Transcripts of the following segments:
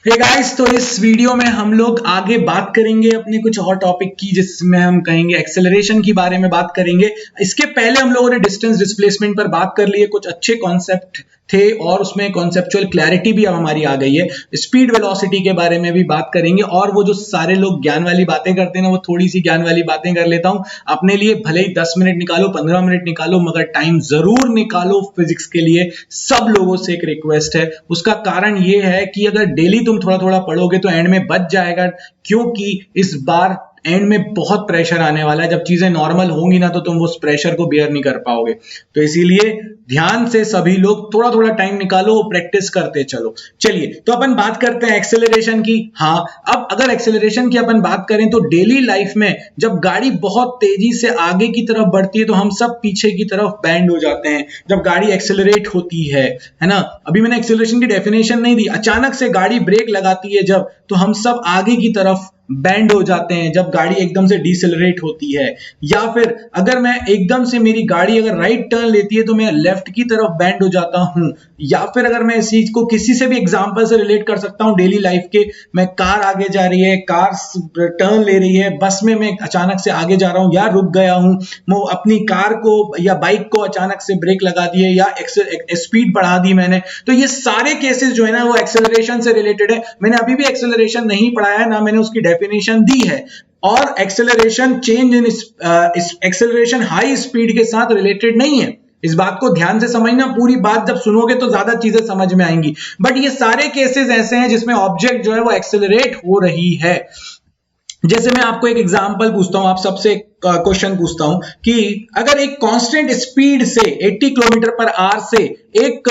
Hey guys, तो इस video में हम लोग आगे बात करेंगे अपने कुछ और टॉपिक की, जिसमें हम कहेंगे एक्सेलरेशन के बारे में बात करेंगे। इसके पहले हम लोगों ने डिस्टेंस डिस्प्लेसमेंट पर बात कर ली है, कुछ अच्छे कॉन्सेप्ट थे और उसमें कॉन्सेप्चुअल क्लैरिटी भी अब हमारी आ गई है। स्पीड वेलोसिटी के बारे में भी बात करेंगे और वो जो सारे लोग ज्ञान वाली बातें करते हैं ना, वो थोड़ी सी ज्ञान वाली बातें कर लेता हूं अपने लिए। भले ही 10 मिनट निकालो, 15 मिनट निकालो, मगर टाइम जरूर निकालो फिजिक्स के लिए। सब लोगों से एक रिक्वेस्ट है, उसका कारण ये है कि अगर डेली तुम थोड़ा थोड़ा पढ़ोगे तो एंड में बच जाएगा, क्योंकि इस बार एंड में बहुत प्रेशर आने वाला है। जब चीजें नॉर्मल होंगी ना, तो तुम उस प्रेशर को बेयर नहीं कर पाओगे। तो इसीलिए ध्यान से सभी लोग थोड़ा थोड़ा टाइम निकालो, प्रैक्टिस करते चलो। चलिए, तो अपन बात करते हैं एक्सेलरेशन की। हाँ, अब अगर एक्सेलरेशन की अपन बात करें तो डेली लाइफ में जब गाड़ी बहुत तेजी से आगे की तरफ बढ़ती है तो हम सब पीछे की तरफ बैंड हो जाते हैं। जब गाड़ी एक्सेलरेट होती है ना, अभी मैंने एक्सेलरेशन की डेफिनेशन नहीं दी। अचानक से गाड़ी ब्रेक लगाती है जब, तो हम सब आगे की तरफ बैंड हो जाते हैं जब गाड़ी एकदम से डिसेलरेट होती है। या फिर अगर मैं एकदम से, मेरी गाड़ी अगर राइट टर्न लेती है तो मैं लेफ्ट की तरफ बैंड हो जाता हूं। या फिर अगर मैं इस चीज को किसी से भी एग्जांपल से रिलेट कर सकता हूं डेली लाइफ के, मैं कार आगे जा रही है, कार टर्न ले रही है, बस में मैं अचानक से आगे जा रहा हूं या रुक गया हूं, मैं अपनी कार को या बाइक को अचानक से ब्रेक लगा दिए या स्पीड बढ़ा दी मैंने, तो ये सारे केसेस जो है ना, वो एक्सेलरेशन से रिलेटेड है। मैंने अभी भी एक्सेलरेशन नहीं पढ़ाया है, ना मैंने उसकी डेफिनेशन दी है। और acceleration change in acceleration high speed के साथ रिलेटेड नहीं है। इस बात को ध्यान से समझना, पूरी बात जब सुनोगे तो ज्यादा चीजें समझ में आएंगी। बट ये सारे केसेस ऐसे हैं जिसमें ऑब्जेक्ट जो है वो एक्सेलरेट हो रही है। जैसे मैं आपको एक एग्जांपल पूछता हूं, आप सबसे क्वेश्चन पूछता हूं कि अगर एक कांस्टेंट स्पीड से 80 किलोमीटर पर आवर से एक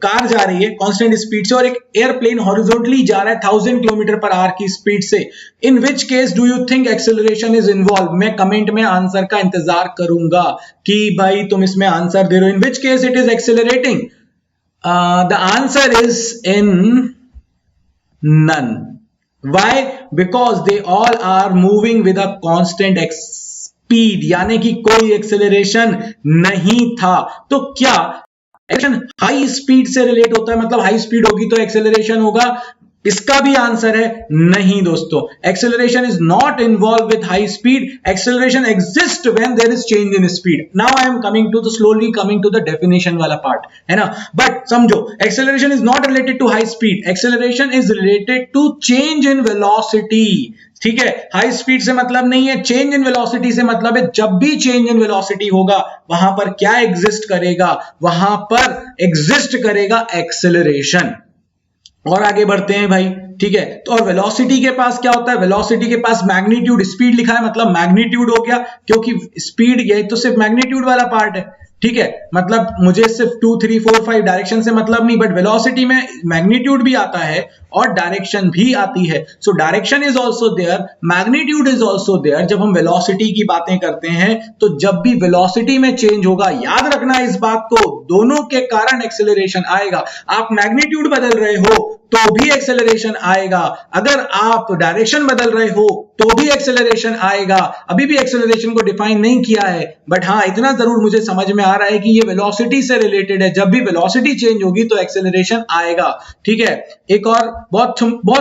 कार जा रही है कांस्टेंट स्पीड से, और एक एयरप्लेन हॉरिजॉन्टली जा रहा है 1000 किलोमीटर पर आवर की स्पीड से, in which case do you think acceleration is involve? मैं कमेंट में आंसर का इंतजार करूंगा कि भाई तुम इसमें आंसर दे रहे हो। In which case it is accelerating? The answer is in none. Why? Because they all are moving with a constant speed, यानी कि कोई एक्सेलरेशन नहीं था। तो क्या एक्सेलरेशन हाई स्पीड से रिलेट होता है? मतलब हाई स्पीड होगी तो एक्सेलरेशन होगा? इसका भी आंसर है नहीं दोस्तों। Acceleration is not involve with high speed. Acceleration exist when there is change in speed. Now I am coming to the slowly coming to the definition वाला पार्ट, है ना। बट समझो, acceleration is not related to high speed. Acceleration is related to change in velocity. ठीक है, high speed से मतलब नहीं है, चेंज इन वेलोसिटी से मतलब है। जब भी चेंज इन वेलोसिटी होगा, वहां पर क्या एग्जिस्ट करेगा? वहां पर एग्जिस्ट करेगा एक्सेलरेशन। और आगे बढ़ते हैं भाई, ठीक है। तो और वेलोसिटी के पास क्या होता है? वेलोसिटी के पास मैग्नीट्यूड, स्पीड लिखा है मतलब मैग्नीट्यूड हो गया, क्योंकि स्पीड ये तो सिर्फ मैग्नीट्यूड वाला पार्ट है, ठीक है। मतलब मुझे सिर्फ 2 3 4 5 डायरेक्शन से मतलब नहीं, बट वेलोसिटी में मैग्नीट्यूड भी आता है और डायरेक्शन भी आती है। So direction is also there, magnitude is also there. जब हम वेलोसिटी की बातें करते हैं तो जब भी वेलोसिटी में चेंज होगा, याद रखना इस बात को, दोनों के कारण एक्सेलरेशन आएगा। आप मैग्नीट्यूड बदल रहे हो तो भी एक्सेलरेशन आएगा, अगर आप डायरेक्शन बदल रहे हो तो भी एक्सेलरेशन आएगा। अभी भी एक्सेलरेशन को डिफाइन नहीं किया है, बट हाँ इतना जरूर मुझे समझ में आ रहा है कि ये वेलोसिटी से रिलेटेड है। जब भी वेलोसिटी चेंज होगी तो एक्सेलरेशन आएगा, ठीक है। एक और बहुत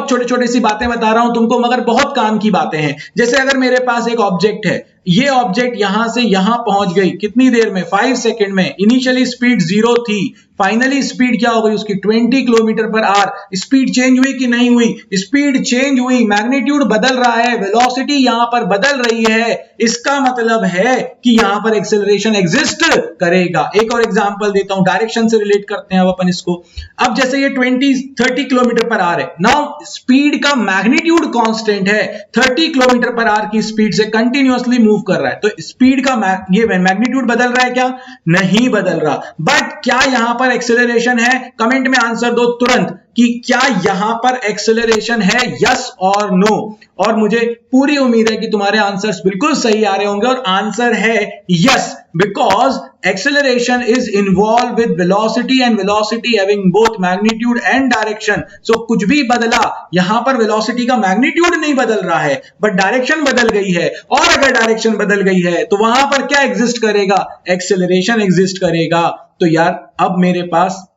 छोटे छोटे सी बातें बता रहा हूं तुमको, मगर बहुत काम की बातें हैं। जैसे अगर मेरे पास एक ऑब्जेक्ट है, ये ऑब्जेक्ट यहां से यहां पहुंच गई कितनी देर में? 5 सेकंड में। इनिशियली स्पीड 0 थी, फाइनली स्पीड क्या हो गई उसकी? 20 kilometre per hour. Speed change हुई कि नहीं हुई? स्पीड चेंज हुई, मैग्नीट्यूड बदल रहा है, वेलोसिटी यहां पर बदल रही है। इसका मतलब है कि यहां पर एक्सेलरेशन एग्जिस्ट करेगा। एक और एग्जांपल देता हूं, डायरेक्शन से रिलेट करते हैं अब अपन इसको। अब जैसे ये 20-30 किलोमीटर पर आवर है, नाउ स्पीड का मैग्नीट्यूड कांस्टेंट है, 30 किलोमीटर पर आवर की स्पीड से कंटिन्यूअसली मूव कर रहा है, तो स्पीड का ये मैग्नीट्यूड बदल रहा है क्या? नहीं बदल रहा। बट क्या यहां पर एक्सेलरेशन है? कमेंट में आंसर दो तुरंत कि क्या यहां पर एक्सेलरेशन है, यस और नो। और मुझे पूरी उम्मीद है कि तुम्हारे आंसर्स बिल्कुल सही आ रहे होंगे, और आंसर है yes, because acceleration is involve with velocity and velocity having both magnitude and direction. So कुछ भी बदला, यहां पर वेलोसिटी का मैग्नीट्यूड नहीं बदल रहा है, बट डायरेक्शन बदल गई है। और अगर डायरेक्शन बदल गई है तो वहां पर क्या एग्जिस्ट करेगा? एक्सेलरेशन एग्जिस्ट करेगा। तो यार अब मेरे पास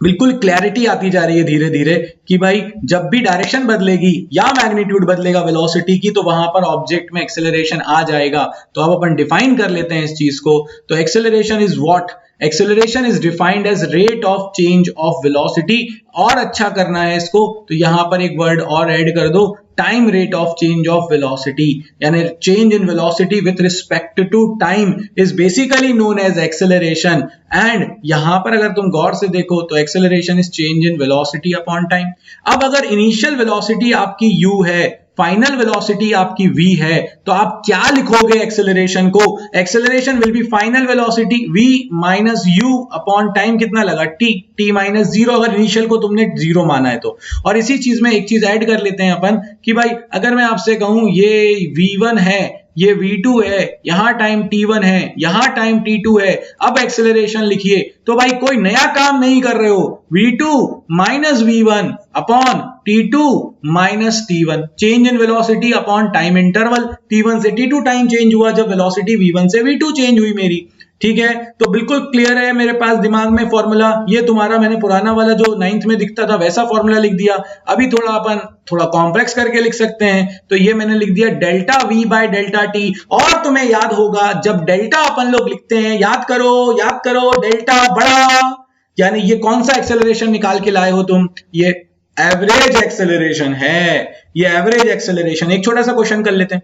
बिल्कुल क्लैरिटी आती जा रही है धीरे धीरे कि भाई जब भी डायरेक्शन बदलेगी या मैग्नीट्यूड बदलेगा वेलोसिटी की, तो वहां पर ऑब्जेक्ट में एक्सेलरेशन आ जाएगा। तो अब अपन डिफाइन कर लेते हैं इस चीज को। तो acceleration is what? Acceleration is defined as rate of change of velocity. और अच्छा करना है इसको तो यहां पर एक वर्ड और ऐड कर दो, time rate of change of velocity, यानी change in velocity with respect to time is basically known as acceleration. And यहां पर अगर तुम गौर से देखो तो acceleration is change in velocity upon time. अब अगर इनिशियल वेलोसिटी आपकी u है, फाइनल वेलोसिटी आपकी v है, तो आप क्या लिखोगे एक्सेलरेशन को? Acceleration will be final velocity v minus u upon time कितना लगा t माइनस 0, अगर इनिशियल को तुमने 0 माना है तो। और इसी चीज में एक चीज ऐड कर लेते हैं अपन कि भाई अगर मैं आपसे कहूं ये v1 है, ये v2 है, यहां टाइम t1 है, यहां टाइम t2 है, अब एक्सेलरेशन लिखिए, तो भाई कोई नया काम नहीं कर रहे हो, v2 minus v1 upon t2 minus t1, change in velocity upon time interval, t1 से t2 टाइम चेंज हुआ जब वेलोसिटी v1 से v2 चेंज हुई मेरी। ठीक है, तो बिल्कुल क्लियर है मेरे पास दिमाग में फॉर्मूला। ये तुम्हारा मैंने पुराना वाला जो 9th में दिखता था वैसा फॉर्मूला लिख दिया। अभी अपन थोड़ा कॉम्प्लेक्स करके लिख सकते हैं, तो ये मैंने लिख दिया delta v bye delta T. और तुम्हें याद होगा जब डेल्टा अपन लोग लिखते हैं, याद करो डेल्टा बड़ा, यानी ये कौन सा एक्सेलरेशन निकाल के लाए हो तुम? ये एवरेज एक्सेलरेशन है, ये एवरेज एक्सेलरेशन। एक छोटा सा क्वेश्चन कर लेते हैं,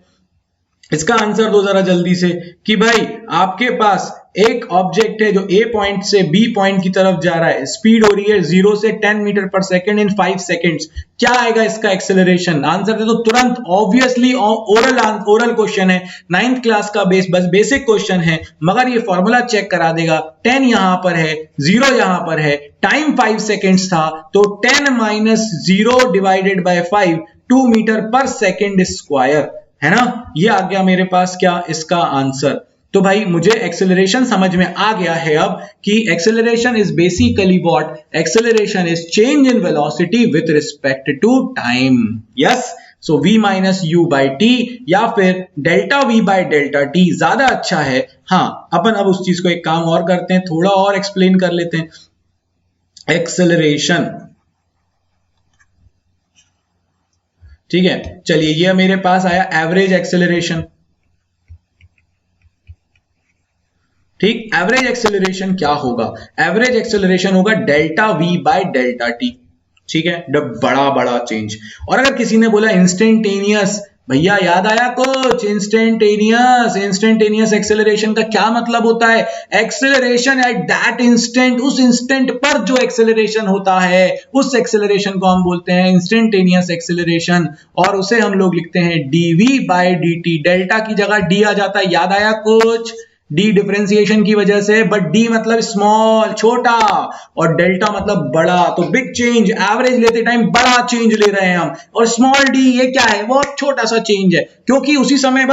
इसका आंसर दो जरा जल्दी से कि भाई आपके पास एक ऑब्जेक्ट है जो ए पॉइंट से बी पॉइंट की तरफ जा रहा है, स्पीड हो रही है 0 से 10 metre per second in 5 seconds, क्या आएगा इसका एक्सेलरेशन? आंसर दे दो तुरंत, ऑब्वियसली ओरल क्वेश्चन है, 9th क्लास का बस बेसिक क्वेश्चन है, मगर ये फॉर्मूला चेक करा देगा। 10 यहां पर है, 0 यहां पर है, टाइम 5 सेकंड्स था, तो 10 minus 0 divided by 5, 2 metre per second square, है ना? ये आ गया मेरे पास क्या इसका आंसर। तो भाई मुझे एक्सेलरेशन समझ में आ गया है अब कि acceleration is basically what? Acceleration is change in velocity with respect to time. Yes, so v minus you by T या फिर delta v by delta T ज्यादा अच्छा है। हाँ, अपन अब उस चीज को एक काम और करते हैं, थोड़ा और एक्सप्लेन कर लेते हैं। एक्सेलरेशन, ठीक है, चलिए ये मेरे पास आया एवरेज एक्सेलरेशन। ठीक, एवरेज एक्सेलरेशन क्या होगा? एवरेज एक्सेलरेशन होगा delta v bye delta T. ठीक है, बड़ा चेंज। और अगर किसी ने बोला इंस्टेंटेनियस, भैया याद आया कुछ? इंस्टेंटेनियस एक्सेलरेशन का क्या मतलब होता है? एक्सेलरेशन एट दैट इंस्टेंट, उस इंस्टेंट पर जो एक्सेलरेशन होता है उस एक्सेलरेशन को हम बोलते हैं इंस्टेंटेनियस एक्सेलरेशन, और उसे हम लोग लिखते हैं dv बाय dt। डेल्टा की जगह d आ जाता है, याद आया कुछ? डी डिफरेंशिएशन की वजह से, बट डी मतलब स्मॉल, छोटा, और डेल्टा मतलब बड़ा, तो बिग चेंज, एवरेज लेते टाइम बड़ा चेंज ले रहे हैं हम, और स्मॉल डी ये क्या है? बहुत छोटा सा चेंज है, क्योंकि उसी समय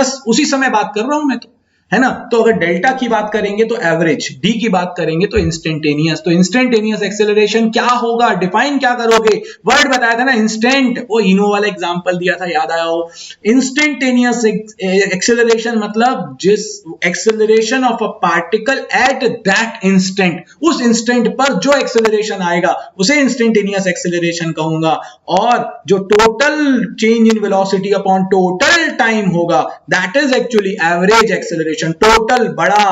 बात कर रहा हूं मैं, तो है ना? तो अगर डेल्टा की बात करेंगे तो एवरेज, डी की बात करेंगे तो इंस्टेंटेनियस। तो इंस्टेंटेनियस एक्सेलरेशन क्या होगा? डिफाइन क्या करोगे? वर्ड बताया था ना, इंस्टेंट, वो इनो वाला एग्जांपल दिया था, याद आया हो? इंस्टेंटेनियस एक्सेलरेशन मतलब जिस acceleration of a particle at that instant, उस इंस्टेंट पर जो एक्सेलरेशन आएगा उसे इंस्टेंटेनियस एक्सेलरेशन कहूंगा। और जो total change in velocity upon total time होगा, that is actually average acceleration. Total बड़ा,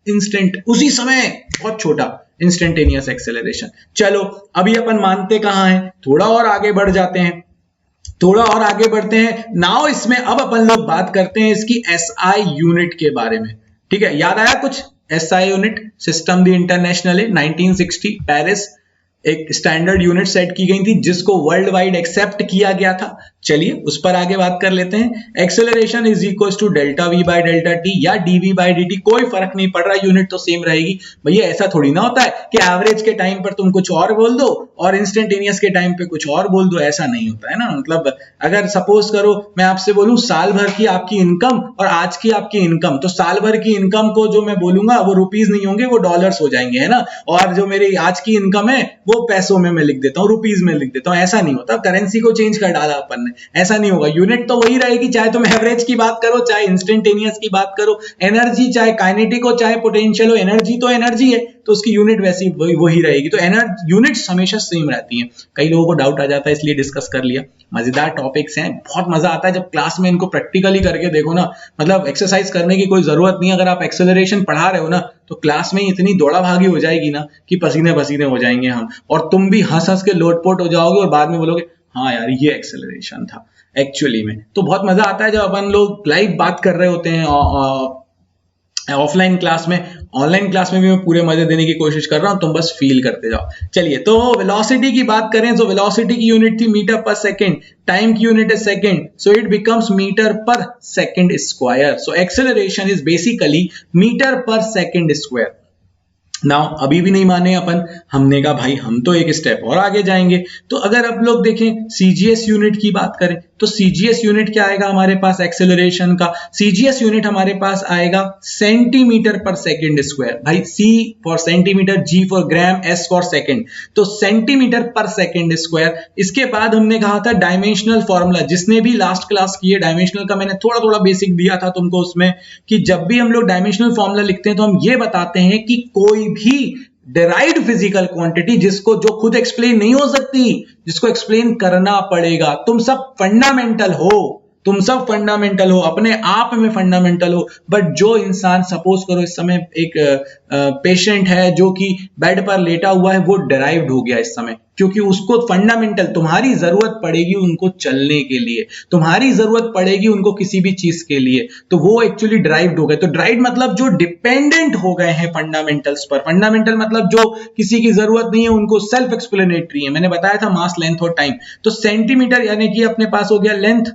इंस्टेंट उसी समय बहुत छोटा, इंस्टेंटेनियस एक्सेलरेशन। चलो अभी अपन मानते कहां हैं, थोड़ा और आगे बढ़ जाते हैं, नाउ इसमें अब अपन लोग बात करते हैं इसकी एसआई यूनिट के बारे में। ठीक है, याद आया कुछ? एसआई यूनिट, सिस्टम दी इंटरनेशनल है, 1960 पेरिस एक स्टैंडर्ड यूनिट सेट की गई थी जिसको वर्ल्ड वाइड एक्सेप्ट किया गया था। चलिए उस पर आगे बात कर लेते हैं। Acceleration is equal to delta V by delta T या डीवी बाय डी टी, कोई फर्क नहीं पड़ रहा, यूनिट तो सेम रहेगी। भैया ऐसा थोड़ी ना होता है कि एवरेज के टाइम पर तुम कुछ और बोल दो और इंस्टेंटेनियस के टाइम पे कुछ और बोल दो, ऐसा नहीं होता है ना। मतलब अगर सपोज करो मैं आपसे बोलूं साल भर की आपकी इनकम और आज की आपकी इनकम, तो साल भर की इनकम को जो मैं बोलूंगा वो रुपीज नहीं होंगे, वो डॉलर्स हो जाएंगे, है ना। और जो मेरी आज की इनकम है वो पैसों में मैं लिख देता हूँ, रुपीज में लिख देता हूँ, ऐसा नहीं होता। करेंसी को चेंज कर डाला अपन ने, ऐसा नहीं होगा। यूनिट तो वही रहेगी, चाहे तुम एवरेज की बात करो, चाहे इंस्टेंटेनियस की बात करो, एनर्जी चाहे काइनेटिक हो चाहे पोटेंशियल हो, एनर्जी तो एनर्जी है, तो उसकी यूनिट वैसी वही रहेगी। तो एनर्जी यूनिट्स हमेशा सेम रहती हैं। कई लोगों को डाउट आ जाता है, इसलिए डिस्कस कर लिया। मजेदार टॉपिक्स हैं, बहुत मजा आता है जब क्लास में इनको प्रैक्टिकली करके देखो ना। मतलब एक्सरसाइज करने की कोई जरूरत नहीं। अगर आप एक्सेलरेशन पढ़ा रहे हो ना, तो क्लास में इतनी दौड़ा भागी हो जाएगी ना कि पसीने पसीने हो जाएंगे हम, और तुम भी हंस हंस के लोटपोट हो जाओगे और बाद में बोलोगे हाँ यार ये एक्सेलरेशन था एक्चुअली में। तो बहुत मजा आता है जब अपन लोग लाइव बात कर रहे होते हैं ऑफलाइन क्लास में। ऑनलाइन क्लास में भी मैं पूरे मजे देने की कोशिश कर रहा हूं, तुम बस फील करते जाओ। चलिए, तो वेलोसिटी की बात करें तो वेलोसिटी की यूनिट थी मीटर पर सेकंड, टाइम की यूनिट है second, so it becomes metre per second square. So acceleration is basically metre per second square. Now अभी भी नहीं माने अपन, हमने कहा भाई हम तो एक स्टेप और आगे जाएंगे। तो अगर आप लोग देखें सीजीएस यूनिट की बात करें तो सीजीएस यूनिट क्या आएगा हमारे पास एक्सेलरेशन का? सीजीएस यूनिट हमारे पास आएगा सेंटीमीटर पर सेकंड स्क्वायर। भाई C for centimetre, G for gram, S for second, तो सेंटीमीटर पर सेकंड स्क्वायर। इसके बाद हमने कहा था डायमेंशनल फॉर्मूला, जिसने भी लास्ट क्लास की है डायमेंशनल का, मैंने थोड़ा थोड़ा बेसिक दिया था तुमको उसमें, कि जब भी हम लोग डायमेंशनल फॉर्मूला लिखते हैं तो हम ये बताते हैं कि कोई भी डिराइव्ड फिजिकल क्वांटिटी जिसको जो खुद एक्सप्लेन नहीं हो सकती, जिसको एक्सप्लेन करना पड़ेगा। तुम सब फंडामेंटल हो, तुम सब फंडामेंटल हो, अपने आप में फंडामेंटल हो, बट जो इंसान, सपोज करो इस समय एक पेशेंट है जो कि बेड पर लेटा हुआ है, वो डिराइव्ड हो गया इस समय, क्योंकि उसको फंडामेंटल, तुम्हारी जरूरत पड़ेगी उनको चलने के लिए, तुम्हारी जरूरत पड़ेगी उनको किसी भी चीज के लिए, तो वो एक्चुअली डिराइव्ड हो गए। तो डिराइव्ड मतलब जो डिपेंडेंट हो गए हैं फंडामेंटल्स पर। फंडामेंटल मतलब जो किसी की जरूरत नहीं है, उनको सेल्फ एक्सप्लेनेटरी है। मैंने बताया था मास, लेंथ और टाइम। तो सेंटीमीटर यानी कि अपने पास हो गया लेंथ,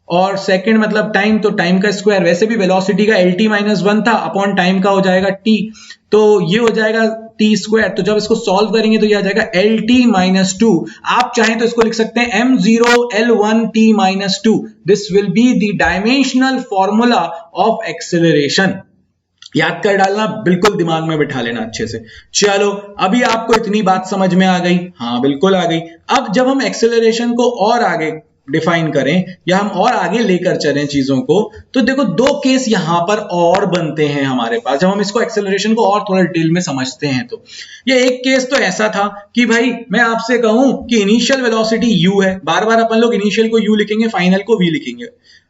और सेकंड मतलब टाइम, तो टाइम का स्क्वायर। वैसे भी वेलोसिटी का lt माइनस वन था, अपॉन टाइम का हो जाएगा t, तो ये हो जाएगा t स्क्वायर। तो जब इसको सॉल्व करेंगे तो ये आ जाएगा lt माइनस टू। आप चाहें तो इसको लिख सकते हैं m0 l1 t minus two. This will be the dimensional formula of acceleration. याद कर डालना, बिल्कुल दिमाग में बिठा लेना अच्छे से। चलो, अभी आपको इतनी बात समझ में आ गई? हाँ बिल्कुल आ गई। अब जब हम एक्सेलरेशन को और आगे डिफाइन करें या हम और आगे लेकर चलें चीजों को, तो देखो दो केस यहां पर और बनते हैं हमारे पास, जब हम इसको एक्सेलरेशन को और थोड़ा डिटेल में समझते हैं। तो ये एक केस तो ऐसा था कि भाई मैं आपसे कहूं कि इनिशियल वेलोसिटी u है, बार बार अपन लोग इनिशियल को u लिखेंगे, फाइनल को v लिखेंगे,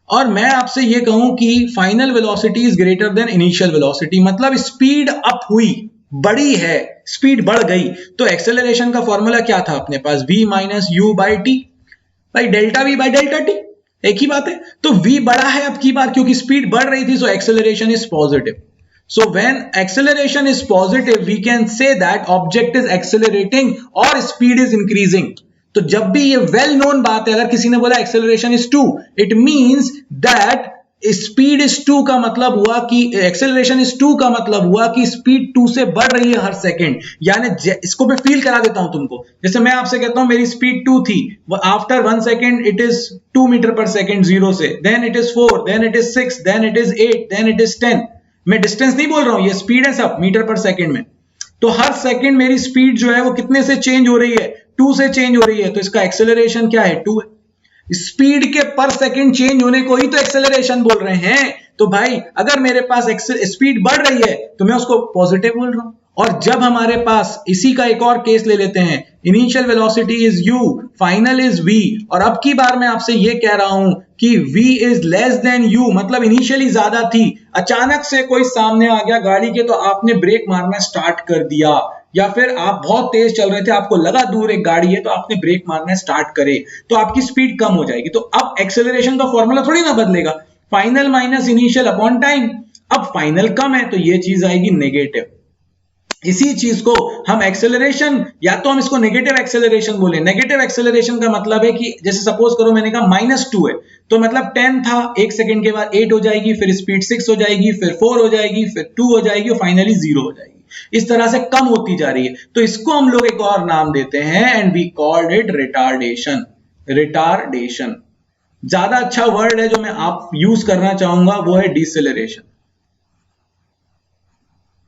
और मैं आपसे ये कहूं कि final velocity is greater than initial velocity, मतलब स्पीड अप हुई, बड़ी है, स्पीड बढ़ गई। तो एक्सेलरेशन का फॉर्मूला क्या था अपने पास? v minus you by T, भाई delta V by delta T, एक ही बात है। तो v बड़ा है अब की बार, क्योंकि स्पीड बढ़ रही थी, so acceleration is positive. So when acceleration is positive we can say that object is accelerating और स्पीड इज इंक्रीजिंग। तो जब भी ये वेल नोन बात है, अगर किसी ने बोला acceleration is 2, it means that speed is 2 का मतलब हुआ कि एक्सेलरेशन इज 2 का मतलब हुआ कि स्पीड 2 से बढ़ रही है हर सेकंड। यानी इसको मैं फील करा देता हूं तुमको, जैसे मैं आपसे कहता हूं मेरी स्पीड 2 थी, after 1 second it is 2 metre per second zero से, then it is 4, then it is 6, then it is 8, then it is 10। मैं डिस्टेंस नहीं बोल रहा हूं, ये स्पीड है सब मीटर पर सेकंड में। तो हर सेकंड मेरी स्पीड जो है वो कितने से चेंज हो रही है? 2 से चेंज हो रही है। तो इसका एक्सेलरेशन क्या है? 2 है। स्पीड के पर सेकंड चेंज होने को ही तो एक्सेलरेशन बोल रहे हैं। तो भाई अगर मेरे पास स्पीड बढ़ रही है तो मैं उसको पॉजिटिव बोल रहा हूं। और जब हमारे पास इसी का एक और केस ले लेते हैं, initial velocity is u, final is v, और अब की बार मैं आपसे ये कह रहा हूं कि v is less than u, मतलब इनिशियली ज्यादा थी, अचानक से कोई सामने आ गया गाड़ी के, तो आपने ब्रेक मारना स्टार्ट कर दिया, या फिर आप बहुत तेज चल रहे थे, आपको लगा दूर एक गाड़ी है, तो आपने ब्रेक मारना स्टार्ट करे, तो आपकी स्पीड कम हो जाएगी। तो अब एक्सेलरेशन का फॉर्मूला थोड़ी ना बदलेगा, final minus initial upon time. अब फाइनल कम है तो ये चीज आएगी नेगेटिव। इसी चीज को हम एक्सेलरेशन, या तो हम इसको नेगेटिव एक्सेलरेशन बोले। नेगेटिव एक्सेलरेशन का मतलब है कि जैसे सपोज करो मैंने कहा -2 है, तो मतलब 10 था, एक सेकंड के बाद 8 हो जाएगी, फिर स्पीड 6 हो जाएगी, फिर 4 हो जाएगी, फिर 2 हो जाएगी, और फाइनली 0 हो जाएगी। इस तरह से कम होती जा रही है। तो इसको हम लोग एक और नाम देते हैं, and we called it retardation. Retardation ज्यादा अच्छा वर्ड है जो मैं आप यूज करना चाहूंगा, वो है deceleration.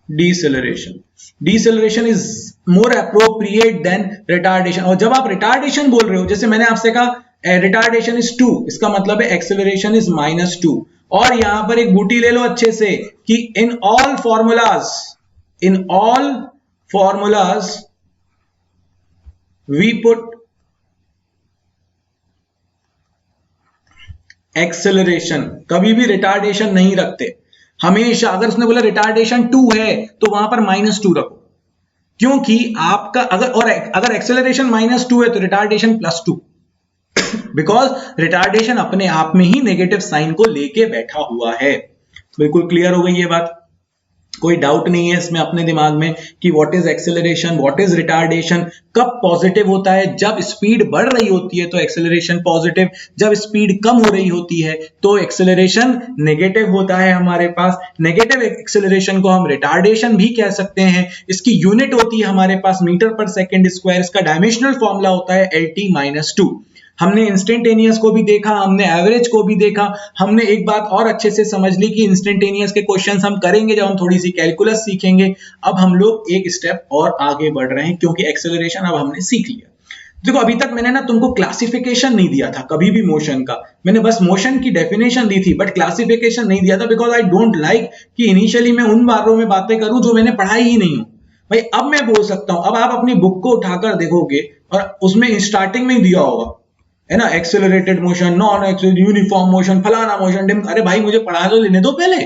Deceleration. Deceleration is more appropriate than retardation. और जब आप रिटार्डेशन बोल रहे हो, जैसे मैंने आपसे कहा रिटार्डेशन इज 2, इसका मतलब है एक्सेलरेशन इज -2। और यहां पर एक बूटी ले लो अच्छे से कि in all formulas we put acceleration, कभी भी रिटार्डेशन नहीं रखते हमेशा। अगर उसने बोला रिटार्डेशन 2 है तो वहां पर -2 रखो, क्योंकि आपका अगर एक्सेलरेशन -2 है तो रिटार्डेशन +2, बिकॉज रिटार्डेशन अपने आप में ही नेगेटिव साइन को लेके बैठा हुआ है। बिल्कुल क्लियर हो गई ये बात, कोई डाउट नहीं है इसमें अपने दिमाग में कि what is acceleration, what is retardation. कब पॉजिटिव होता है, जब स्पीड बढ़ रही होती है तो एक्सेलरेशन पॉजिटिव, जब स्पीड कम हो रही होती है तो एक्सेलरेशन नेगेटिव होता है हमारे पास। नेगेटिव एक्सेलरेशन को हम रिटार्डेशन भी कह सकते हैं। इसकी यूनिट होती है हमारे पास मीटर पर सेकेंड स्क्वायर। इसका डायमेंशनल फॉर्मूला होता है LT-2। हमने इंस्टेंटेनियस को भी देखा, हमने एवरेज को भी देखा। हमने एक बात और अच्छे से समझ ली कि इंस्टेंटेनियस के क्वेश्चंस हम करेंगे जब हम थोड़ी सी कैलकुलस सीखेंगे। अब हम लोग एक स्टेप और आगे बढ़ रहे हैं क्योंकि एक्सेलरेशन अब हमने सीख लिया। देखो अभी तक मैंने ना तुमको क्लासिफिकेशन नहीं दिया था कभी भी मोशन का, मैंने बस मोशन की डेफिनेशन दी थी, बट क्लासिफिकेशन नहीं दिया था बिकॉज आई डोंट लाइक कि इनिशियली मैं उन बारों में बातें करूं जो मैंने पढ़ाई ही नहीं हो। भाई अब मैं बोल सकता हूं, अब आप अपनी बुक को उठाकर देखोगे और उसमें स्टार्टिंग में ही दिया होगा, है ना, accelerated motion, non uniform motion, फलाना मोशन। अरे भाई मुझे पढ़ा तो लेने दो पहले,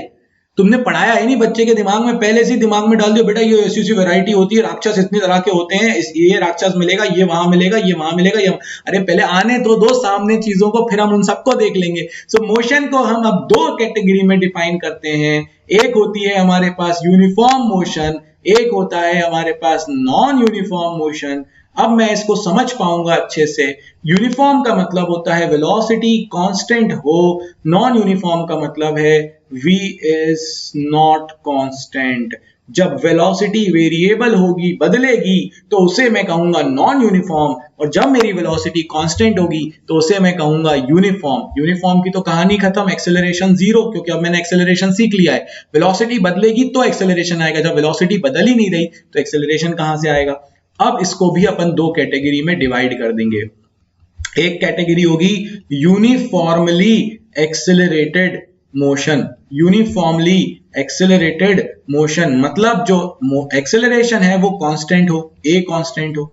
तुमने पढ़ाया ही नहीं, बच्चे के दिमाग में पहले से दिमाग में डाल दियो बेटा ये ऐसी वैरायटी होती है, राक्षस इतनी तरह के होते हैं, ये राक्षस मिलेगा, ये वहां मिलेगा, ये वहां मिलेगा, ये। अरे पहले आने तो दो सामने चीजों को, फिर हम उन सबको देख लेंगे। सो मोशन को हम अब 2 कैटेगरी में डिफाइन करते हैं। एक होती है हमारे पास यूनिफॉर्म मोशन, एक होता है हमारे पास नॉन यूनिफॉर्म मोशन। अब मैं इसको समझ पाऊंगा अच्छे से। यूनिफॉर्म का मतलब होता है वेलोसिटी कांस्टेंट हो, नॉन यूनिफॉर्म का मतलब है v इज नॉट कांस्टेंट। जब वेलोसिटी वेरिएबल होगी, बदलेगी, तो उसे मैं कहूंगा नॉन यूनिफॉर्म, और जब मेरी वेलोसिटी कांस्टेंट होगी तो उसे मैं कहूंगा यूनिफॉर्म। यूनिफॉर्म की तो कहानी खत्म, एक्सेलरेशन 0, क्योंकि अब मैंने एक्सेलरेशन सीख लिया है। वेलोसिटी बदलेगी तो एक्सेलरेशन आएगा, जब वेलोसिटी बदल ही नहीं रही तो एक्सेलरेशन कहां से आएगा। अब इसको भी अपन 2 कैटेगरी में डिवाइड कर देंगे। एक कैटेगरी होगी uniformly accelerated motion. Uniformly accelerated motion मतलब जो एक्सेलरेशन है वो कांस्टेंट हो, ए कांस्टेंट हो।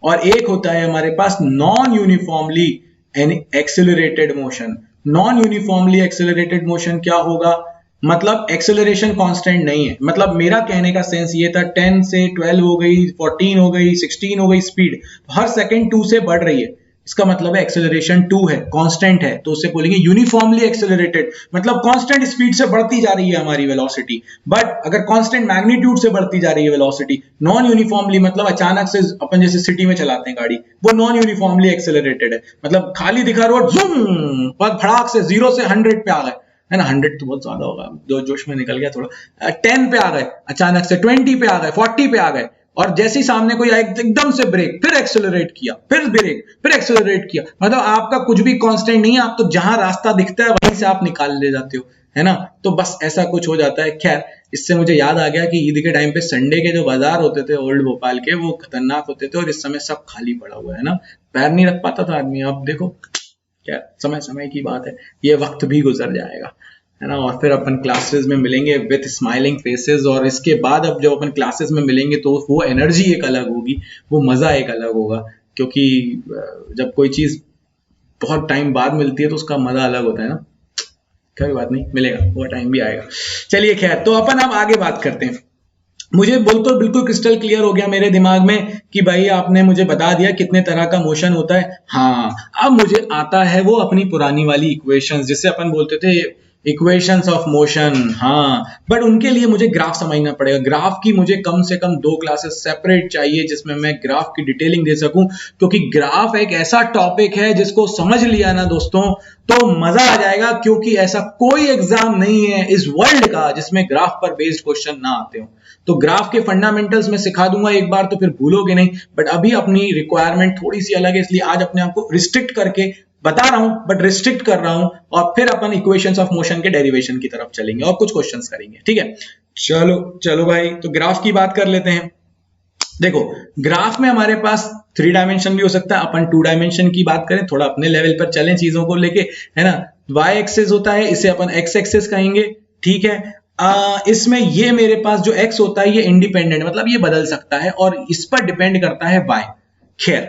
और एक होता है हमारे पास non uniformly accelerated motion. Non uniformly accelerated motion क्या होगा, मतलब एक्सेलरेशन कांस्टेंट नहीं है। मतलब मेरा कहने का सेंस ये था 10 से 12 हो गई, 14 हो गई, 16 हो गई स्पीड, हर सेकंड 2 से बढ़ रही है, इसका मतलब है एक्सेलरेशन 2 है, कांस्टेंट है, तो उससे बोलेंगे यूनिफॉर्मली एक्सेलरेटेड। मतलब कांस्टेंट स्पीड से बढ़ती जा रही है हमारी वेलोसिटी, बट अगर कांस्टेंट मैग्नीट्यूड से बढ़ती जा रही है वेलोसिटी। नॉन यूनिफॉर्मली मतलब अचानक से अपन जैसे सिटी में चलाते हैं गाड़ी, वो नॉन यूनिफॉर्मली एक्सेलरेटेड है। मतलब खाली दिखा रोड, जूम फटाक से 0 से 100 पे आ गए, है ना, 100 तो बहुत ज्यादा होगा, जो जोश में निकल गया थोड़ा, 10 पे आ गए, अचानक से 20 पे आ गए, 40 पे आ गए, और जैसे ही सामने कोई आए एकदम से ब्रेक, फिर एक्सेलरेट किया, फिर ब्रेक, फिर एक्सेलरेट किया। मतलब आपका कुछ भी कांस्टेंट नहीं है, आप तो जहां रास्ता दिखता है वहीं से आप निकाल ले जाते हो, है ना। तो बस ऐसा कुछ हो जाता है। खैर, इससे मुझे याद आ गया कि ईद के टाइम पे संडे के जो बाजार होते थे ओल्ड भोपाल के, वो खतरनाक होते थे, और इस समय सब खाली पड़ा हुआ है ना, पैर नहीं रख पाता था आदमी। अब देखो क्या समय समय की बात है, ये वक्त भी गुजर जाएगा, है ना। और फिर अपन क्लासेस में मिलेंगे विथ स्माइलिंग फेसेस, और इसके बाद अब जब अपन क्लासेस में मिलेंगे तो वो एनर्जी एक अलग होगी, वो मजा एक अलग होगा, क्योंकि जब कोई चीज बहुत टाइम बाद मिलती है तो उसका मजा अलग होता है ना। कोई बात नहीं, मिलेगा, वो टाइम भी आएगा। चलिए खैर, तो अपन अब आगे बात करते हैं। मुझे बिल्कुल क्रिस्टल क्लियर हो गया मेरे दिमाग में कि भाई आपने मुझे बता दिया कितने तरह का मोशन होता है। हाँ, अब मुझे आता है वो अपनी पुरानी वाली इक्वेशंस, जिससे अपन बोलते थे इक्वेशंस ऑफ मोशन। हाँ, बट उनके लिए मुझे ग्राफ समझना पड़ेगा। ग्राफ की मुझे कम से कम 2 क्लासेस सेपरेट चाहिए जिसमें मैं ग्राफ की डिटेलिंग दे सकूं, क्योंकि ग्राफ एक ऐसा टॉपिक है जिसको समझ लिया ना दोस्तों तो मजा आ जाएगा, क्योंकि ऐसा कोई एग्जाम नहीं है इस वर्ल्ड का जिसमें ग्राफ पर बेस्ड क्वेश्चन ना आते हो। तो ग्राफ के फंडामेंटल्स में सिखा दूंगा एक बार, तो फिर भूलोगे नहीं। बट अभी अपनी रिक्वायरमेंट थोड़ी सी अलग है, इसलिए आज अपने आप को रिस्ट्रिक्ट करके बता रहा हूं बट रिस्ट्रिक्ट कर रहा हूं, और फिर अपन इक्वेशंस ऑफ मोशन के डेरिवेशन की तरफ चलेंगे और कुछ क्वेश्चंस करेंगे, ठीक है। चलो चलो भाई, तो ग्राफ की बात कर लेते हैं। देखो ग्राफ में हमारे पास 3 डायमेंशन भी हो सकता है, अपन 2 डायमेंशन की बात करें, थोड़ा अपने लेवल पर चलें चीजों को लेके, है ना। y एक्सिस होता है, इसे अपन x एक्सिस कहेंगे, ठीक है। इसमें ये मेरे पास जो x होता है ये इंडिपेंडेंट, मतलब ये बदल सकता है, और इस पर डिपेंड करता है y। खैर,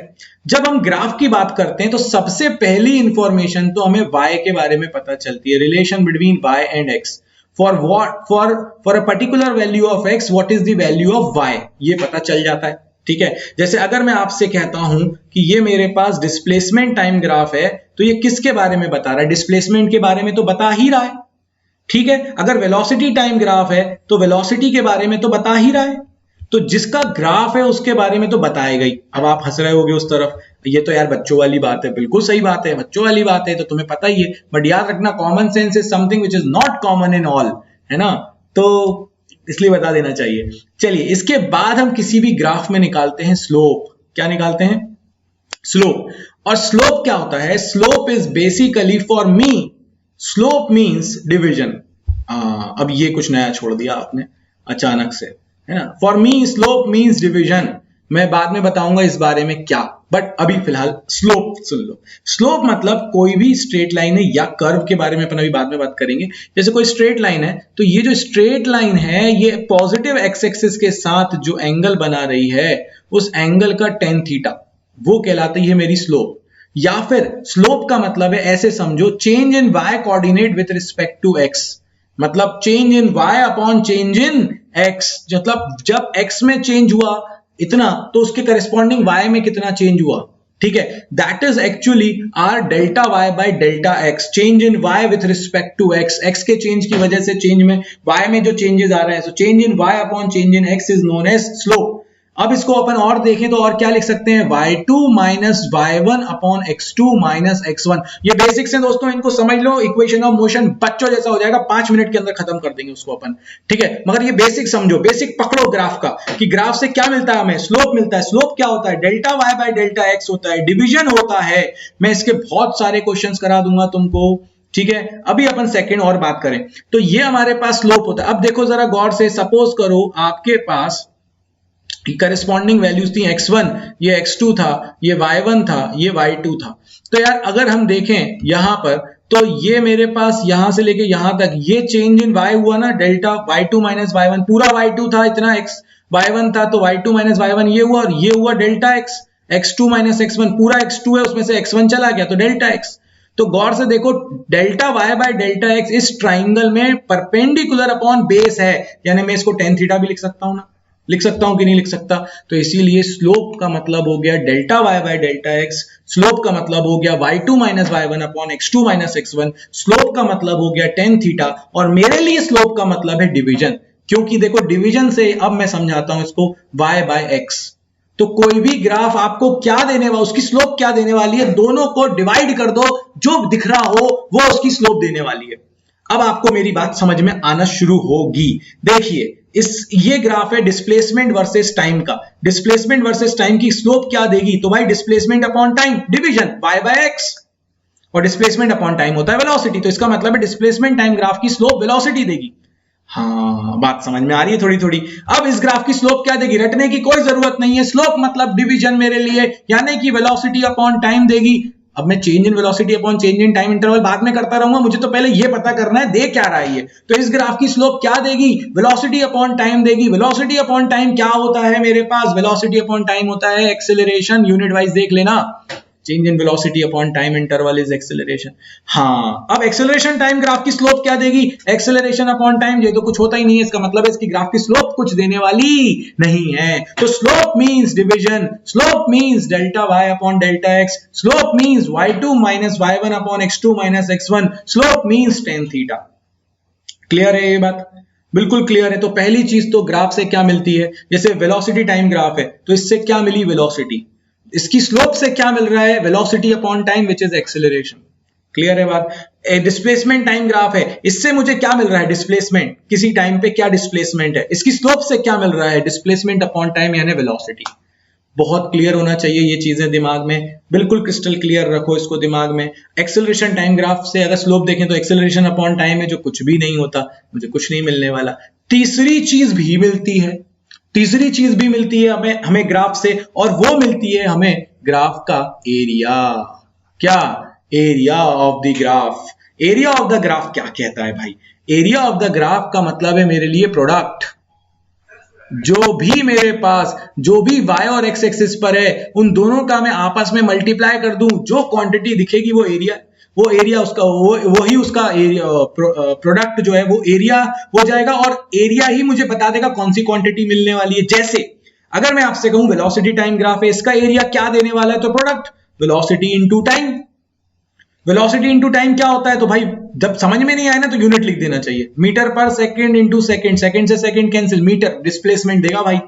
जब हम ग्राफ की बात करते हैं तो सबसे पहली इंफॉर्मेशन तो हमें y के बारे में पता चलती है, relation between y and x। For what, for a particular value of x what is the value of y, ये पता चल जाता है, ठीक है। जैसे अगर मैं आपसे कहता हूं कि ये मेरे पास डिस्प्लेसमेंट टाइम ग्राफ है, तो ये किसके बारे में बता रहा है? डिस्प्लेसमेंट के बारे में तो बता ही रहा है, ठीक है। अगर वेलोसिटी टाइम ग्राफ है तो वेलोसिटी के बारे में तो बता ही रहा है, तो जिसका ग्राफ है उसके बारे में तो बताएगा ही। अब आप हंस रहे होगे उस तरफ, ये तो यार बच्चों वाली बात है। बिल्कुल सही बात है, बच्चों वाली बात है, तो तुम्हें पता ही है, बट याद रखना common sense is something which is not common in all, है ना, तो इसलिए बता देना चाहिए। चलिए, इसके बाद हम किसी भी ग्राफ में निकालते हैं स्लोप। क्या निकालते हैं? स्लोप। और स्लोप क्या होता है? Slope is basically, for me slope means division. अब ये कुछ नया छोड़ दिया आपने अचानक से, है ना। For me slope means division, मैं बाद में बताऊंगा इस बारे में क्या, बट अभी फिलहाल स्लोप सुन लो। स्लोप मतलब कोई भी स्ट्रेट लाइन है, या कर्व के बारे में अपन अभी बाद में बात करेंगे। जैसे कोई स्ट्रेट लाइन है, तो ये जो स्ट्रेट लाइन है ये पॉजिटिव एक्स एक्सिस के साथ जो एंगल बना रही है, उस एंगल का tan थीटा, वो कहलाती है मेरी स्लोप। या फिर स्लोप का मतलब है, ऐसे समझो, change in y coordinate with respect to x, मतलब change in y upon change in x, मतलब जब x में चेंज हुआ इतना, तो उसके करस्पॉन्डिंग y में कितना चेंज हुआ, ठीक है। That is actually are delta y by delta x, change in y with respect to x। x के चेंज की वजह से चेंज में y में जो चेंजेस आ रहे हैं, so change in y upon change in x is known as slope. अब इसको अपन और देखें तो और क्या लिख सकते हैं? y2 minus y1 upon x2 minus x1। ये बेसिक्स हैं दोस्तों, इनको समझ लो। इक्वेशन ऑफ मोशन बच्चों जैसा हो जाएगा, 5 मिनट के अंदर खत्म कर देंगे उसको अपन, ठीक है। मगर ये बेसिक समझो, बेसिक पकड़ो ग्राफ का, कि ग्राफ से क्या मिलता है हमें? स्लोप मिलता है। स्लोप क्या होता है? Delta y by delta x होता है, डिवीजन होता है। मैं इसके बहुत सारे क्वेश्चंस करा दूंगा तुमको, ठीक है। अभी अपन सेकंड और बात करें तो ये हमारे पास स्लोप होता है। अब देखो जरा गौर से, सपोज करो आपके पास करस्पॉन्डिंग वैल्यूज थी x1, ये x2 था, ये y1 था, ये y2 था। तो यार अगर हम देखें यहां पर, तो ये मेरे पास यहां से लेके यहां तक ये चेंज इन y हुआ ना, डेल्टा y2 माइनस y1, पूरा y2 था, इतना x y1 था, तो y2 माइनस y1 ये हुआ, और ये हुआ delta x, x2 minus x1, पूरा x2 है, उसमें से x1 चला गया, तो डेल्टा x। तो गौर से देखो, delta y by delta x इस ट्राइंगल में परपेंडिकुलर अपॉन बेस है, यानी मैं इसको tan थीटा भी लिख सकता हूं ना, लिख सकता हूं कि नहीं लिख सकता? तो इसीलिए स्लोप का मतलब हो गया delta y by delta x, slope का मतलब हो गया y2 minus y1 upon x2 minus x1, slope का मतलब हो गया tan थीटा, और मेरे लिए स्लोप का मतलब है डिवीजन, क्योंकि देखो डिवीजन से अब मैं समझाता हूं इसको, y बाय x। तो कोई भी ग्राफ आपको क्या देने वाला, उसकी स्लोप क्या देने वाली है, दोनों को डिवाइड कर दो, जो दिख रहा हो वो उसकी स्लोप देने वाली है। अब आपको मेरी बात समझ में आना शुरू होगी। देखिए, ये ग्राफ है डिस्प्लेसमेंट वर्सेस टाइम का। डिस्प्लेसमेंट वर्सेस टाइम की स्लोप क्या देगी? तो भाई displacement upon time, division y by x, और डिस्प्लेसमेंट अपॉन टाइम होता है वेलोसिटी, तो इसका मतलब है डिस्प्लेसमेंट टाइम ग्राफ की स्लोप वेलोसिटी देगी। हाँ, बात समझ में आ रही है थोड़ी थोड़ी। अब इस ग्राफ की स्लोप क्या देगी? रटने की कोई जरूरत नहीं है, स्लोप मतलब डिवीजन मेरे लिए, यानी कि वेलोसिटी अपॉन टाइम देगी। अब मैं change in velocity upon change in time interval बाद में करता रहूंगा, मुझे तो पहले ये पता करना है दे क्या रहा है ये। तो इस ग्राफ की स्लोप क्या देगी? वेलोसिटी अपॉन टाइम देगी। वेलोसिटी अपॉन टाइम क्या होता है मेरे पास? वेलोसिटी अपॉन टाइम होता है एक्सेलरेशन, यूनिट वाइज देख लेना, change in velocity upon time interval is acceleration. हाँ, अब एक्सेलरेशन टाइम ग्राफ की स्लोप क्या देगी? एक्सेलरेशन अपॉन टाइम, ये तो कुछ होता ही नहीं है, इसका मतलब है इसकी ग्राफ की स्लोप कुछ देने वाली नहीं है। तो slope means division, slope means delta y upon delta x, slope means y2 minus y1 upon x2 minus x1, slope means tan theta. Clear है ये बात? बिल्कुल क्लियर है। तो पहली चीज तो ग्राफ से क्या मिलती है, जैसे वेलोसिटी टाइम ग्राफ है तो इससे क्या मिली? वेलोसिटी। इसकी स्लोप से क्या मिल रहा है? Velocity upon time which is acceleration. Clear है बात? डिस्प्लेसमेंट टाइम ग्राफ है, इससे मुझे क्या मिल रहा है? डिस्प्लेसमेंट, किसी टाइम पे क्या डिस्प्लेसमेंट है, इसकी स्लोप से क्या मिल रहा है? डिस्प्लेसमेंट अपॉन टाइम यानी वेलोसिटी। बहुत क्लियर होना चाहिए ये चीजें दिमाग में, बिल्कुल क्रिस्टल क्लियर रखो इसको दिमाग में। एक्सेलरेशन टाइम ग्राफ से अगर स्लोप देखें तो एक्सेलरेशन अपॉन टाइम है, जो कुछ भी नहीं होता, मुझे कुछ नहीं मिलने वाला। तीसरी चीज भी मिलती है, तीसरी चीज भी मिलती है हमें ग्राफ से, और वो मिलती है हमें ग्राफ का एरिया। क्या? Area of the graph. Area of the graph क्या कहता है भाई? एरिया ऑफ द ग्राफ का मतलब है मेरे लिए प्रोडक्ट। जो भी मेरे पास, जो भी y और x एक्सिस पर है, उन दोनों का मैं आपस में मल्टीप्लाई कर दूं, जो क्वांटिटी दिखेगी वो एरिया उसका, वही उसका एरिया, प्रोडक्ट जो है वो एरिया हो जाएगा, और एरिया ही मुझे बता देगा कौन सी क्वांटिटी मिलने वाली है। जैसे अगर मैं आपसे कहूं वेलोसिटी टाइम ग्राफ है, इसका एरिया क्या देने वाला है, तो product velocity into time. Velocity into time क्या होता है? तो भाई जब समझ में नहीं आए ना तो यूनिट लिख देना चाहिए, metre per second into second, second से सेकंड कैंसिल, मीटर डिस्प्लेसमेंट देगा भाई।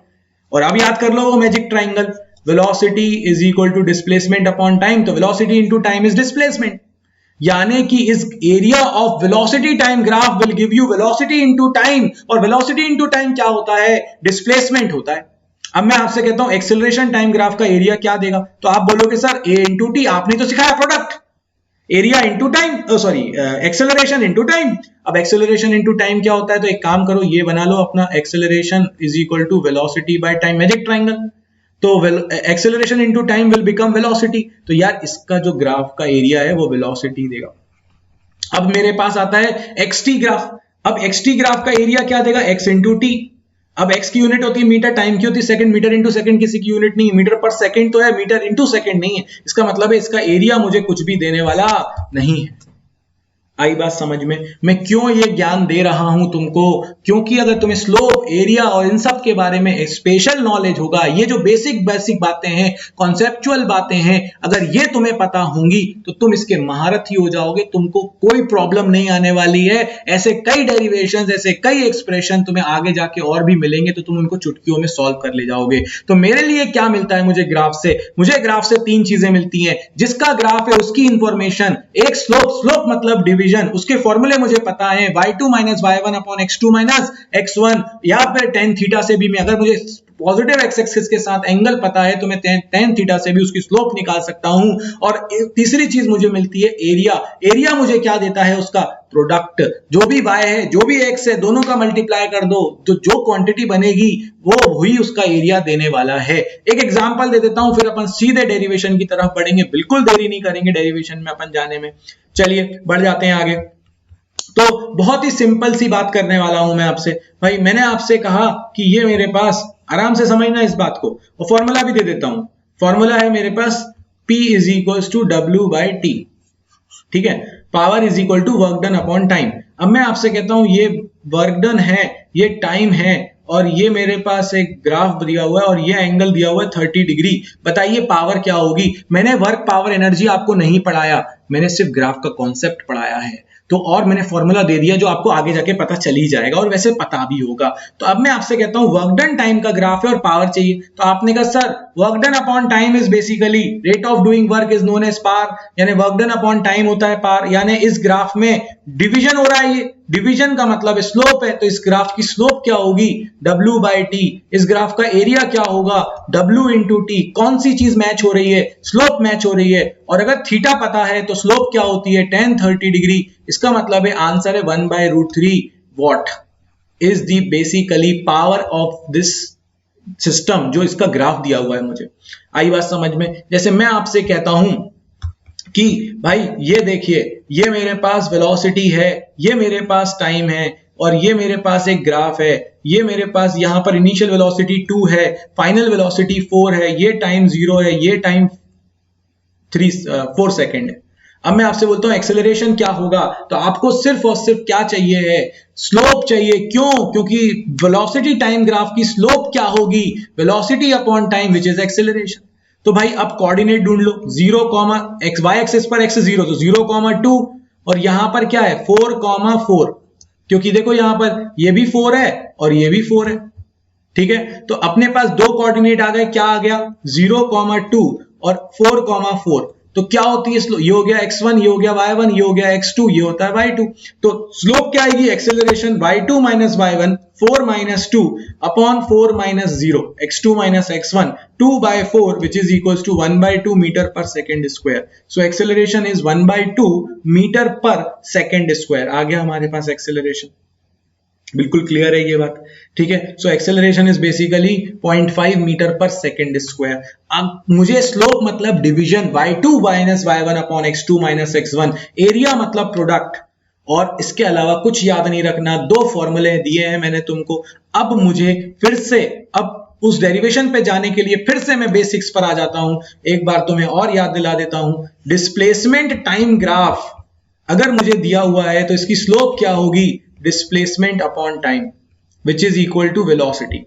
और अब याद कर लो वो magic triangle, velocity is equal to displacement upon time, तो velocity into time is displacement. यानी कि इस area of velocity time graph will give you velocity into time, और वेलोसिटी इनटू टाइम क्या होता है? डिस्प्लेसमेंट होता है। अब मैं आपसे कहता हूं एक्सेलरेशन टाइम ग्राफ का एरिया क्या देगा, तो आप बोलोगे सर ए इंटू टी, आपने तो सिखाया product, area into time, sorry acceleration into time. अब एक्सेलरेशन इंटू टाइम क्या होता है? तो एक काम करो, ये बना लो अपना, acceleration is equal to velocity by time, magic triangle. तो acceleration into time will become velocity. तो यार इसका जो ग्राफ का एरिया है वो वेलोसिटी देगा। अब मेरे पास आता है एक्सटी ग्राफ। अब एक्सटी ग्राफ का एरिया क्या देगा? X into T. अब x की यूनिट होती है मीटर, टाइम की होती है सेकंड, मीटर इंटू सेकंड किसी की यूनिट नहीं है, मीटर पर सेकंड तो है, मीटर इंटू सेकंड नहीं है। इसका मतलब है इसका एरिया मुझे कुछ भी देने वाला नहीं है। आई बात समझ में? मैं क्यों ये ज्ञान दे रहा हूं तुमको? क्योंकि अगर तुम्हें स्लोप, एरिया और इन सब के बारे में स्पेशल नॉलेज होगा, ये जो बेसिक बातें हैं, कॉन्सेप्चुअल बातें हैं, अगर ये तुम्हें पता होंगी तो तुम इसके महारथी हो जाओगे, तुमको कोई प्रॉब्लम नहीं आने वाली है। ऐसे कई डेरिवेशंस, ऐसे कई एक्सप्रेशन तुम्हें आगे जाके और भी मिलेंगे, तो तुम उनको चुटकियों में सॉल्व कर ले जाओगे। तो मेरे लिए क्या मिलता है मुझे ग्राफ से? मुझे ग्राफ से तीन चीजें मिलती हैं। जिसका ग्राफ है उसकी इंफॉर्मेशन, एक स्लोप मतलब डिवीजन, उसके फॉर्मूले मुझे पता है, y2 minus y1 upon x2 minus x1, या फिर tan थीटा से भी मैं, अगर मुझे पॉजिटिव एक्स एक्सिस के साथ एंगल पता है तो मैं tan थीटा से भी उसकी स्लोप निकाल सकता हूं। और तीसरी चीज मुझे मिलती है एरिया। एरिया मुझे क्या देता है? उसका प्रोडक्ट, जो भी y है, जो भी x है, दोनों का मल्टीप्लाई कर दो, तो जो क्वांटिटी बनेगी वो वही उसका एरिया देने वाला है। एक एग्जांपल दे देता हूं, फिर अपन सीधे डेरिवेशन की तरफ बढ़ेंगे, बिल्कुल देरी नहीं करेंगे डेरिवेशन में अपन जाने में। चलिए बढ़ जाते हैं आगे। तो बहुत ही सिंपल सी बात करने वाला हूं मैं आपसे। भाई मैंने आपसे कहा कि ये मेरे पास, आराम से समझना इस बात को, और फॉर्मूला भी दे देता हूं। फॉर्मूला है मेरे पास P is equal to W by T, ठीक है, power is equal to work done upon time. अब मैं आपसे कहता हूं ये वर्क डन है, ये टाइम है, और ये मेरे पास एक ग्राफ दिया हुआ है, और ये एंगल दिया हुआ है 30 डिग्री। बताइए पावर क्या होगी? मैंने वर्क पावर एनर्जी आपको नहीं पढ़ाया, मैंने सिर्फ ग्राफ का कॉन्सेप्ट पढ़ाया है। तो और मैंने फॉर्मूला दे दिया जो आपको आगे जाके पता चल ही जाएगा, और वैसे पता भी होगा। तो अब मैं आपसे कहता हूं वर्क डन टाइम का ग्राफ है और पावर चाहिए। तो आपने कहा sir work done upon time is basically rate of doing work is known as power, यानी वर्क डन अपॉन टाइम होता है पावर। यानी इस ग्राफ में डिवीजन हो रहा है, ये डिवीजन का मतलब स्लोप है, तो इस ग्राफ की स्लोप क्या होगी? W by T. इस ग्राफ का एरिया क्या होगा? W into T. कौन सी चीज मैच हो रही है? स्लोप मैच हो रही है। और अगर थीटा पता है तो स्लोप क्या होती है? tan 30 degree. इसका मतलब है आंसर है 1/√3 what is the basically power of this system, जो इसका ग्राफ दिया हुआ है मुझे। आई बात समझ में? जैसे मैं आपसे कहता हूं कि भाई ये देखिए, ये मेरे पास वेलोसिटी है, ये मेरे पास टाइम है, और ये मेरे पास एक ग्राफ है। ये मेरे पास यहां पर इनिशियल वेलोसिटी 2 है, फाइनल वेलोसिटी 4 है, ये टाइम 0 है, ये टाइम 4 सेकेंड है। अब मैं आपसे बोलता हूं एक्सेलरेशन क्या होगा, तो आपको सिर्फ और सिर्फ क्या चाहिए है? स्लोप चाहिए। क्यों? क्योंकि वेलोसिटी टाइम ग्राफ की स्लोप क्या होगी? Velocity upon time which is acceleration. तो भाई अब कोऑर्डिनेट ढूंढ लो, 0, x y एक्सिस पर x 0, तो 0, 2, और यहां पर क्या है? 4, 4, क्योंकि देखो यहां पर ये भी 4 है और ये भी 4 है, ठीक है। तो अपने पास दो कोऑर्डिनेट आ गए, क्या आ गया? 0, 2 और 4, 4। तो क्या होती है स्लोप? ये हो गया x1, ये हो गया y1, ये हो गया x2, ये होता है y2। तो स्लोप क्या आएगी? Acceleration y2 minus y1 4 minus 2 upon 4 minus 0 x2 minus x1 2 by 4 which is equals to 1 by 2 meter per second square. So acceleration is 1 by 2 meter per second square। आ गया हमारे पास acceleration. बिल्कुल clear है ये बात, ठीक है। So acceleration is basically 0.5 metre per second square. अब मुझे स्लोप मतलब division y2 minus y1 upon x2 minus x1, area मतलब प्रोडक्ट, और इसके अलावा कुछ याद नहीं रखना। दो फॉर्मूले दिए हैं मैंने तुमको। अब मुझे फिर से अब उस डेरिवेशन पे जाने के लिए फिर से मैं बेसिक्स पर आ जाता हूं। एक बार तुम्हें और याद दिला देता हूं, डिस्प्लेसमेंट टाइम ग्राफ अगर मुझे दिया हुआ है तो इसकी स्लोप क्या होगी? Displacement upon time which is equal to velocity.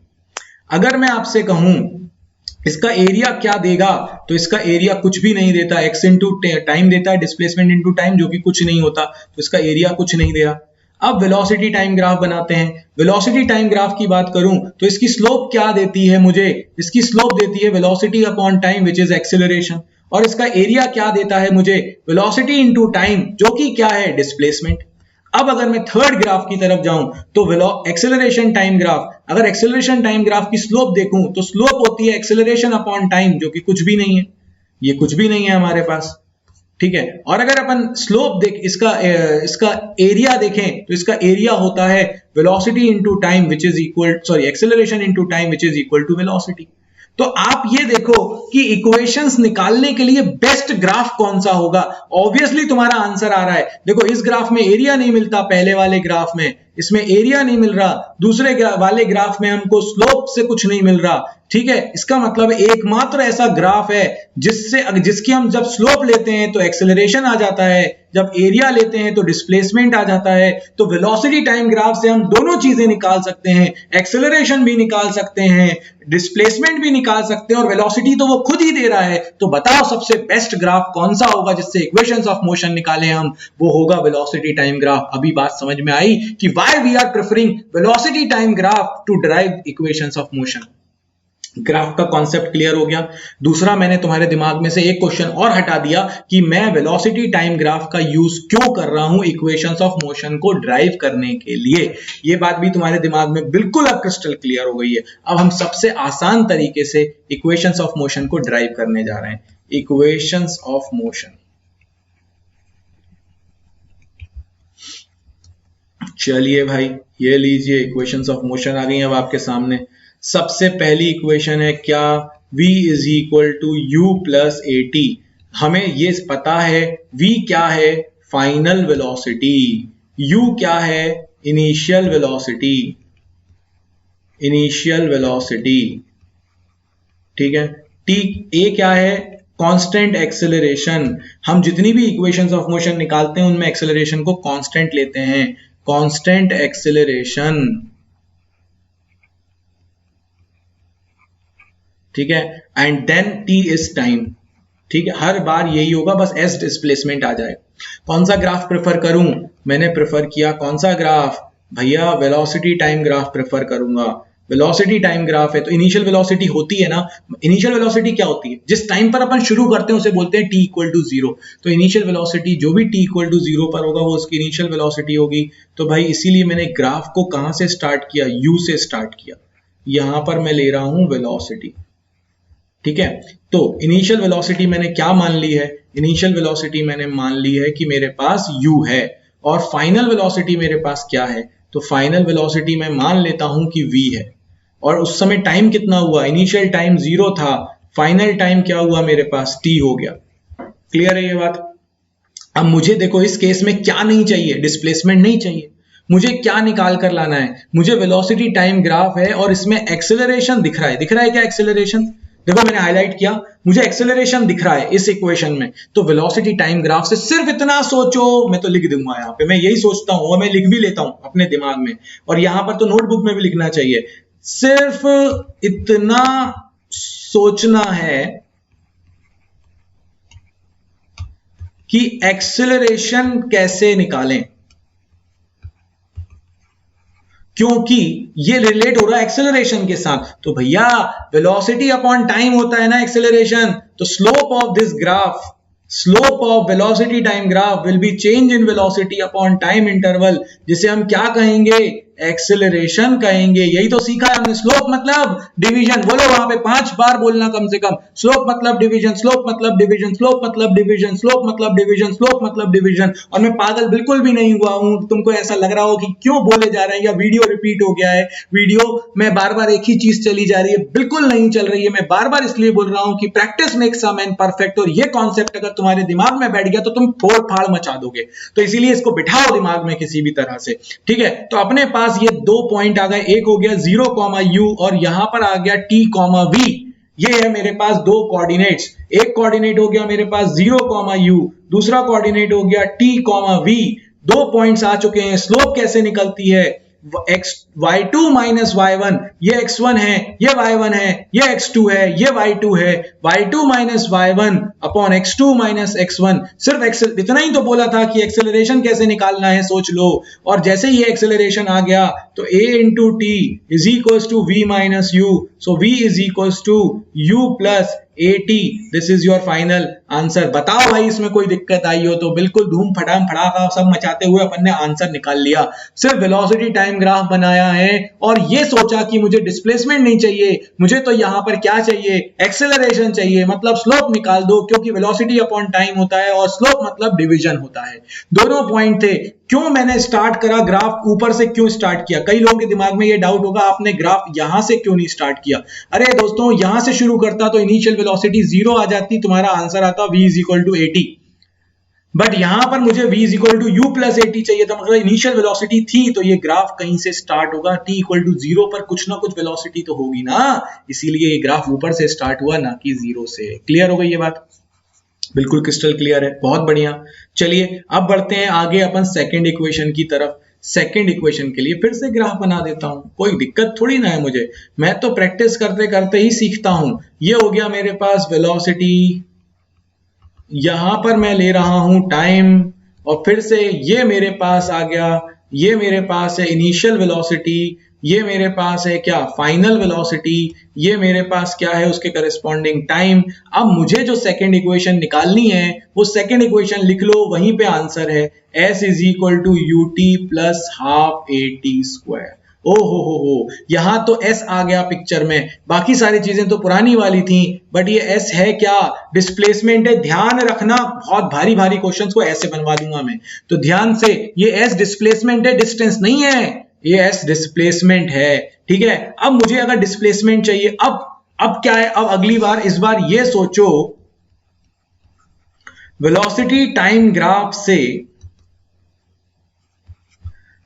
अगर मैं आपसे कहूं इसका एरिया क्या देगा, तो इसका एरिया कुछ भी नहीं देता, x इंटू टाइम देता है, डिस्प्लेसमेंट इंटू टाइम, जो कि कुछ नहीं होता, तो इसका एरिया कुछ नहीं दे रहा। अब वेलोसिटी टाइम ग्राफ बनाते हैं। वेलोसिटी टाइम ग्राफ की बात करूं तो इसकी स्लोप क्या देती है मुझे? इसकी स्लोप देती है velocity upon time which is acceleration, और इसका एरिया क्या देता है मुझे? वेलोसिटी इंटू टाइम, जो कि क्या है? डिस्प्लेसमेंट। अब अगर मैं थर्ड ग्राफ की तरफ जाऊं तो एक्सेलरेशन टाइम ग्राफ, अगर एक्सेलरेशन टाइम ग्राफ की स्लोप देखूं तो स्लोप होती है एक्सेलरेशन अपॉन टाइम, जो कि कुछ भी नहीं है, ये कुछ भी नहीं है हमारे पास, ठीक है। और अगर अपन स्लोप देख इसका एरिया देखें तो इसका एरिया होता है velocity into time which is equal, sorry, acceleration into time which is equal to velocity. तो आप ये देखो कि इक्वेशंस निकालने के लिए बेस्ट ग्राफ कौन सा होगा। ऑब्वियसली तुम्हारा आंसर आ रहा है। देखो इस ग्राफ में एरिया नहीं मिलता, पहले वाले ग्राफ में इसमें एरिया नहीं मिल रहा, दूसरे वाले ग्राफ में हमको स्लोप से कुछ नहीं मिल रहा, ठीक है। इसका मतलब एकमात्र ऐसा ग्राफ है जिसकी हम जब स्लोप लेते हैं तो एक्सेलरेशन आ जाता है, जब एरिया लेते हैं तो डिस्प्लेसमेंट आ जाता है। तो वेलोसिटी टाइम ग्राफ से हम दोनों चीजें निकाल सकते हैं, एक्सेलरेशन भी निकाल सकते हैं, डिस्प्लेसमेंट भी निकाल सकते हैं, और वेलोसिटी तो वो खुद ही दे रहा है। तो बताओ सबसे बेस्ट ग्राफ कौन सा होगा जिससे इक्वेशंस ऑफ मोशन निकालें हम? वो होगा वेलोसिटी टाइम ग्राफ। अभी बात समझ में आई कि why we are preferring velocity time graph to derive equations of motion. Graph का कॉन्सेप्ट क्लियर हो गया। दूसरा, मैंने तुम्हारे दिमाग में से एक क्वेश्चन और हटा दिया कि मैं वेलोसिटी टाइम ग्राफ का यूज क्यों कर रहा हूं इक्वेशंस ऑफ मोशन को ड्राइव करने के लिए। ये बात भी तुम्हारे दिमाग में बिल्कुल अब क्रिस्टल क्लियर हो गई है। अब हम सबसे आसान तरीके से इक्वेशंस ऑफ मोशन को ड्राइव करने जा रहे हैं। इक्वेशंस ऑफ मोशन, चलिए भाई, ये लीजिए इक्वेशंस ऑफ मोशन आ गई अब आपके सामने। सबसे पहली इक्वेशन है क्या? v is equal to U plus A T. हमें ये पता है v क्या है? Final velocity. u क्या है? Initial velocity. इनिशियल वेलोसिटी, ठीक है। t a क्या है? Constant acceleration. हम जितनी भी इक्वेशंस ऑफ मोशन निकालते हैं उनमें एक्सेलरेशन को कांस्टेंट लेते हैं, कांस्टेंट एक्सेलरेशन, ठीक है। And then t is time, ठीक है। हर बार यही होगा, बस s डिस्प्लेसमेंट आ जाए। कौन सा ग्राफ प्रेफर करूं? मैंने प्रेफर किया कौन सा ग्राफ भैया? वेलोसिटी टाइम ग्राफ प्रेफर करूंगा। वेलोसिटी टाइम ग्राफ है तो इनिशियल वेलोसिटी होती है ना। इनिशियल वेलोसिटी क्या होती है? जिस टाइम पर अपन शुरू करते हैं उसे बोलते हैं t इक्वल टू 0। तो इनिशियल वेलोसिटी जो भी t इक्वल टू 0 पर होगा वो उसकी इनिशियल वेलोसिटी होगी। तो भाई इसीलिए मैंने ग्राफ को कहां से स्टार्ट किया? u से स्टार्ट किया। यहां पर मैं ले रहा हूं वेलोसिटी, ठीक है। तो इनिशियल वेलोसिटी मैंने क्या मान ली है? इनिशियल वेलोसिटी मैंने मान ली है कि मेरे पास u है, और फाइनल वेलोसिटी मेरे पास क्या है? तो फाइनल वेलोसिटी मैं मान लेता हूं कि v है। और उस समय टाइम कितना हुआ? इनिशियल टाइम 0 था, फाइनल टाइम क्या हुआ मेरे पास? t हो गया। क्लियर है ये बात? अब मुझे देखो इस केस में क्या नहीं चाहिए? डिस्प्लेसमेंट नहीं चाहिए। मुझे क्या निकाल कर लाना है? मुझे वेलोसिटी टाइम ग्राफ है और इसमें एक्सेलरेशन दिख रहा है। दिख रहा है क्या एक्सेलरेशन? देखो मैंने हाईलाइट किया, मुझे एक्सेलरेशन दिख रहा है इस इक्वेशन में। तो वेलोसिटी टाइम ग्राफ से सिर्फ इतना सोचो, मैं तो लिख दूंगा यहाँ पे, मैं यही सोचता हूं और मैं लिख भी लेता हूं अपने दिमाग में, और यहां पर तो नोटबुक में भी लिखना चाहिए। सिर्फ इतना सोचना है कि एक्सेलरेशन कैसे निकालें, क्योंकि ये रिलेट हो रहा है एक्सेलरेशन के साथ। तो भैया वेलोसिटी अपॉन टाइम होता है ना एक्सेलरेशन, तो slope of this graph slope of velocity time graph will be change in velocity upon time interval, जिसे हम क्या कहेंगे, एक्सेलरेशन कहेंगे। यही तो सीखा है हमने। स्लोप मतलब डिवीजन, बोलो वहां पे 5 बार बोलना कम से कम। स्लोप मतलब डिवीजन, स्लोप मतलब डिवीजन, स्लोप मतलब डिवीजन, स्लोप मतलब डिवीजन, स्लोप मतलब डिवीजन। और मैं पागल बिल्कुल भी नहीं हुआ हूं, तुमको ऐसा लग रहा हो कि क्यों बोले जा रहे हैं या वीडियो रिपीट हो गया है। वीडियो में बार बार एक ही चीज चली जा रही है, बिल्कुल नहीं चल रही है। मैं बार बार इसलिए बोल रहा हूं कि practice makes a man perfect, और ये कॉन्सेप्ट अगर तुम्हारे दिमाग में बैठ गया तो तुम फोड़ फाड़ मचा दोगे। तो इसीलिए इसको बिठाओ दिमाग में किसी भी तरह से, ठीक है। तो अपने पास ये 2 पॉइंट आ गए, एक हो गया 0, u और यहां पर आ गया t, v। ये है मेरे पास दो कोऑर्डिनेट्स। एक कोऑर्डिनेट हो गया मेरे पास 0, u, दूसरा कोऑर्डिनेट हो गया t, v। 2 पॉइंट्स आ चुके हैं। स्लोप कैसे निकलती है, y2 माइनस y1, ये x1 है, ये y1 है, ये x2 है, ये y2 है। y2 minus y1 upon x2 minus x1। सिर्फ इतना ही तो बोला था कि एक्सेलरेशन कैसे निकालना है, सोच लो। और जैसे ही ये एक्सेलरेशन आ गया तो a into T is equal to v minus U, so v is equal to u plus AT। This is your final answer. बताओ भाई इसमें कोई दिक्कत आई हो तो। बिल्कुल धूम फटाम फड़ाका सब मचाते हुए अपन ने आंसर निकाल लिया। सिर्फ वेलोसिटी टाइम ग्राफ बनाया है और ये सोचा कि मुझे डिस्प्लेसमेंट नहीं चाहिए, मुझे तो यहां पर क्या चाहिए, एक्सेलरेशन चाहिए। मतलब स्लोप निकाल दो, क्योंकि वेलोसिटी अपॉन टाइम होता है और स्लोप मतलब डिवीजन होता है। दोनों पॉइंट थे। क्यों मैंने स्टार्ट करा ग्राफ ऊपर से, क्यों स्टार्ट किया? कई लोगों के दिमाग में ये डाउट होगा, आपने ग्राफ यहां से क्यों नहीं स्टार्ट किया? अरे दोस्तों, यहां से शुरू करता तो इनिशियल वेलोसिटी 0 आ जाती, तुम्हारा आंसर आता v is equal to 80। But यहां पर मुझे v is equal to u plus 80 चाहिए था, मतलब इनिशियल वेलोसिटी थी, तो ये ग्राफ कहीं से स्टार्ट होगा। t इक्वल टू 0 पर कुछ ना कुछ वेलोसिटी तो होगी ना, इसीलिए ये ग्राफ ऊपर से स्टार्ट हुआ, ना कि 0 से। क्लियर हो गई ये बात? बिल्कुल क्रिस्टल क्लियर है, बहुत बढ़िया। चलिए अब बढ़ते हैं आगे अपन सेकंड इक्वेशन की तरफ। सेकंड इक्वेशन के लिए फिर से ग्राफ बना देता हूं, कोई दिक्कत थोड़ी ना है मुझे, मैं तो प्रैक्टिस करते करते ही सीखता हूं। ये हो गया मेरे पास वेलोसिटी, यहां पर मैं ले रहा हूं टाइम, और फिर से ये मेरे पास आ गया, ये मेरे पास है इनिशियल वेलोसिटी, ये मेरे पास है क्या, फाइनल वेलोसिटी, ये मेरे पास क्या है, उसके करस्पॉन्डिंग टाइम। अब मुझे जो सेकंड इक्वेशन निकालनी है वो सेकंड इक्वेशन लिख लो, वहीं पे आंसर है। s is equal to U T plus half A T square. ओ हो, यहां तो s आ गया पिक्चर में, बाकी सारी चीजें तो पुरानी वाली थी, बट ये s है क्या, डिस्प्लेसमेंट है। ध्यान रखना, बहुत भारी भारी क्वेश्चंस को ऐसे बनवा दूंगा मैं, तो ध्यान से, ये s डिस्प्लेसमेंट है, डिस्टेंस नहीं है, ये s डिस्प्लेसमेंट है, ठीक है। अब मुझे अगर डिस्प्लेसमेंट चाहिए, अब क्या है, अब अगली बार, इस बार ये सोचो, वेलोसिटी टाइम ग्राफ से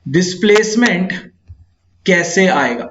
डिस्प्लेसमेंट कैसे आएगा।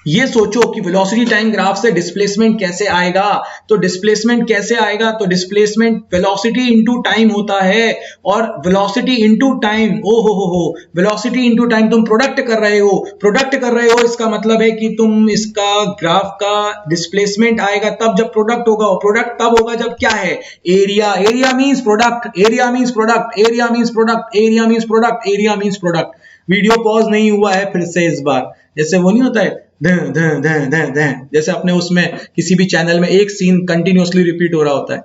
ये सोचो कि वेलोसिटी टाइम ग्राफ से डिस्प्लेसमेंट कैसे आएगा। तो डिस्प्लेसमेंट कैसे आएगा, तो डिस्प्लेसमेंट वेलोसिटी इनटू टाइम होता है, और वेलोसिटी इनटू टाइम, ओ हो, वेलोसिटी इनटू टाइम, तुम प्रोडक्ट कर रहे हो, इसका मतलब है कि तुम इसका ग्राफ का डिस्प्लेसमेट आएगा तब जब प्रोडक्ट होगा, और प्रोडक्ट तब होगा जब क्या है, area means product, area means product, area means product, area means product, area means product. Video pause नहीं हुआ है, फिर से इस बार, जैसे वो नहीं होता है जैसे अपने उसमें किसी भी चैनल में एक सीन कंटिन्यूअसली रिपीट हो रहा होता है,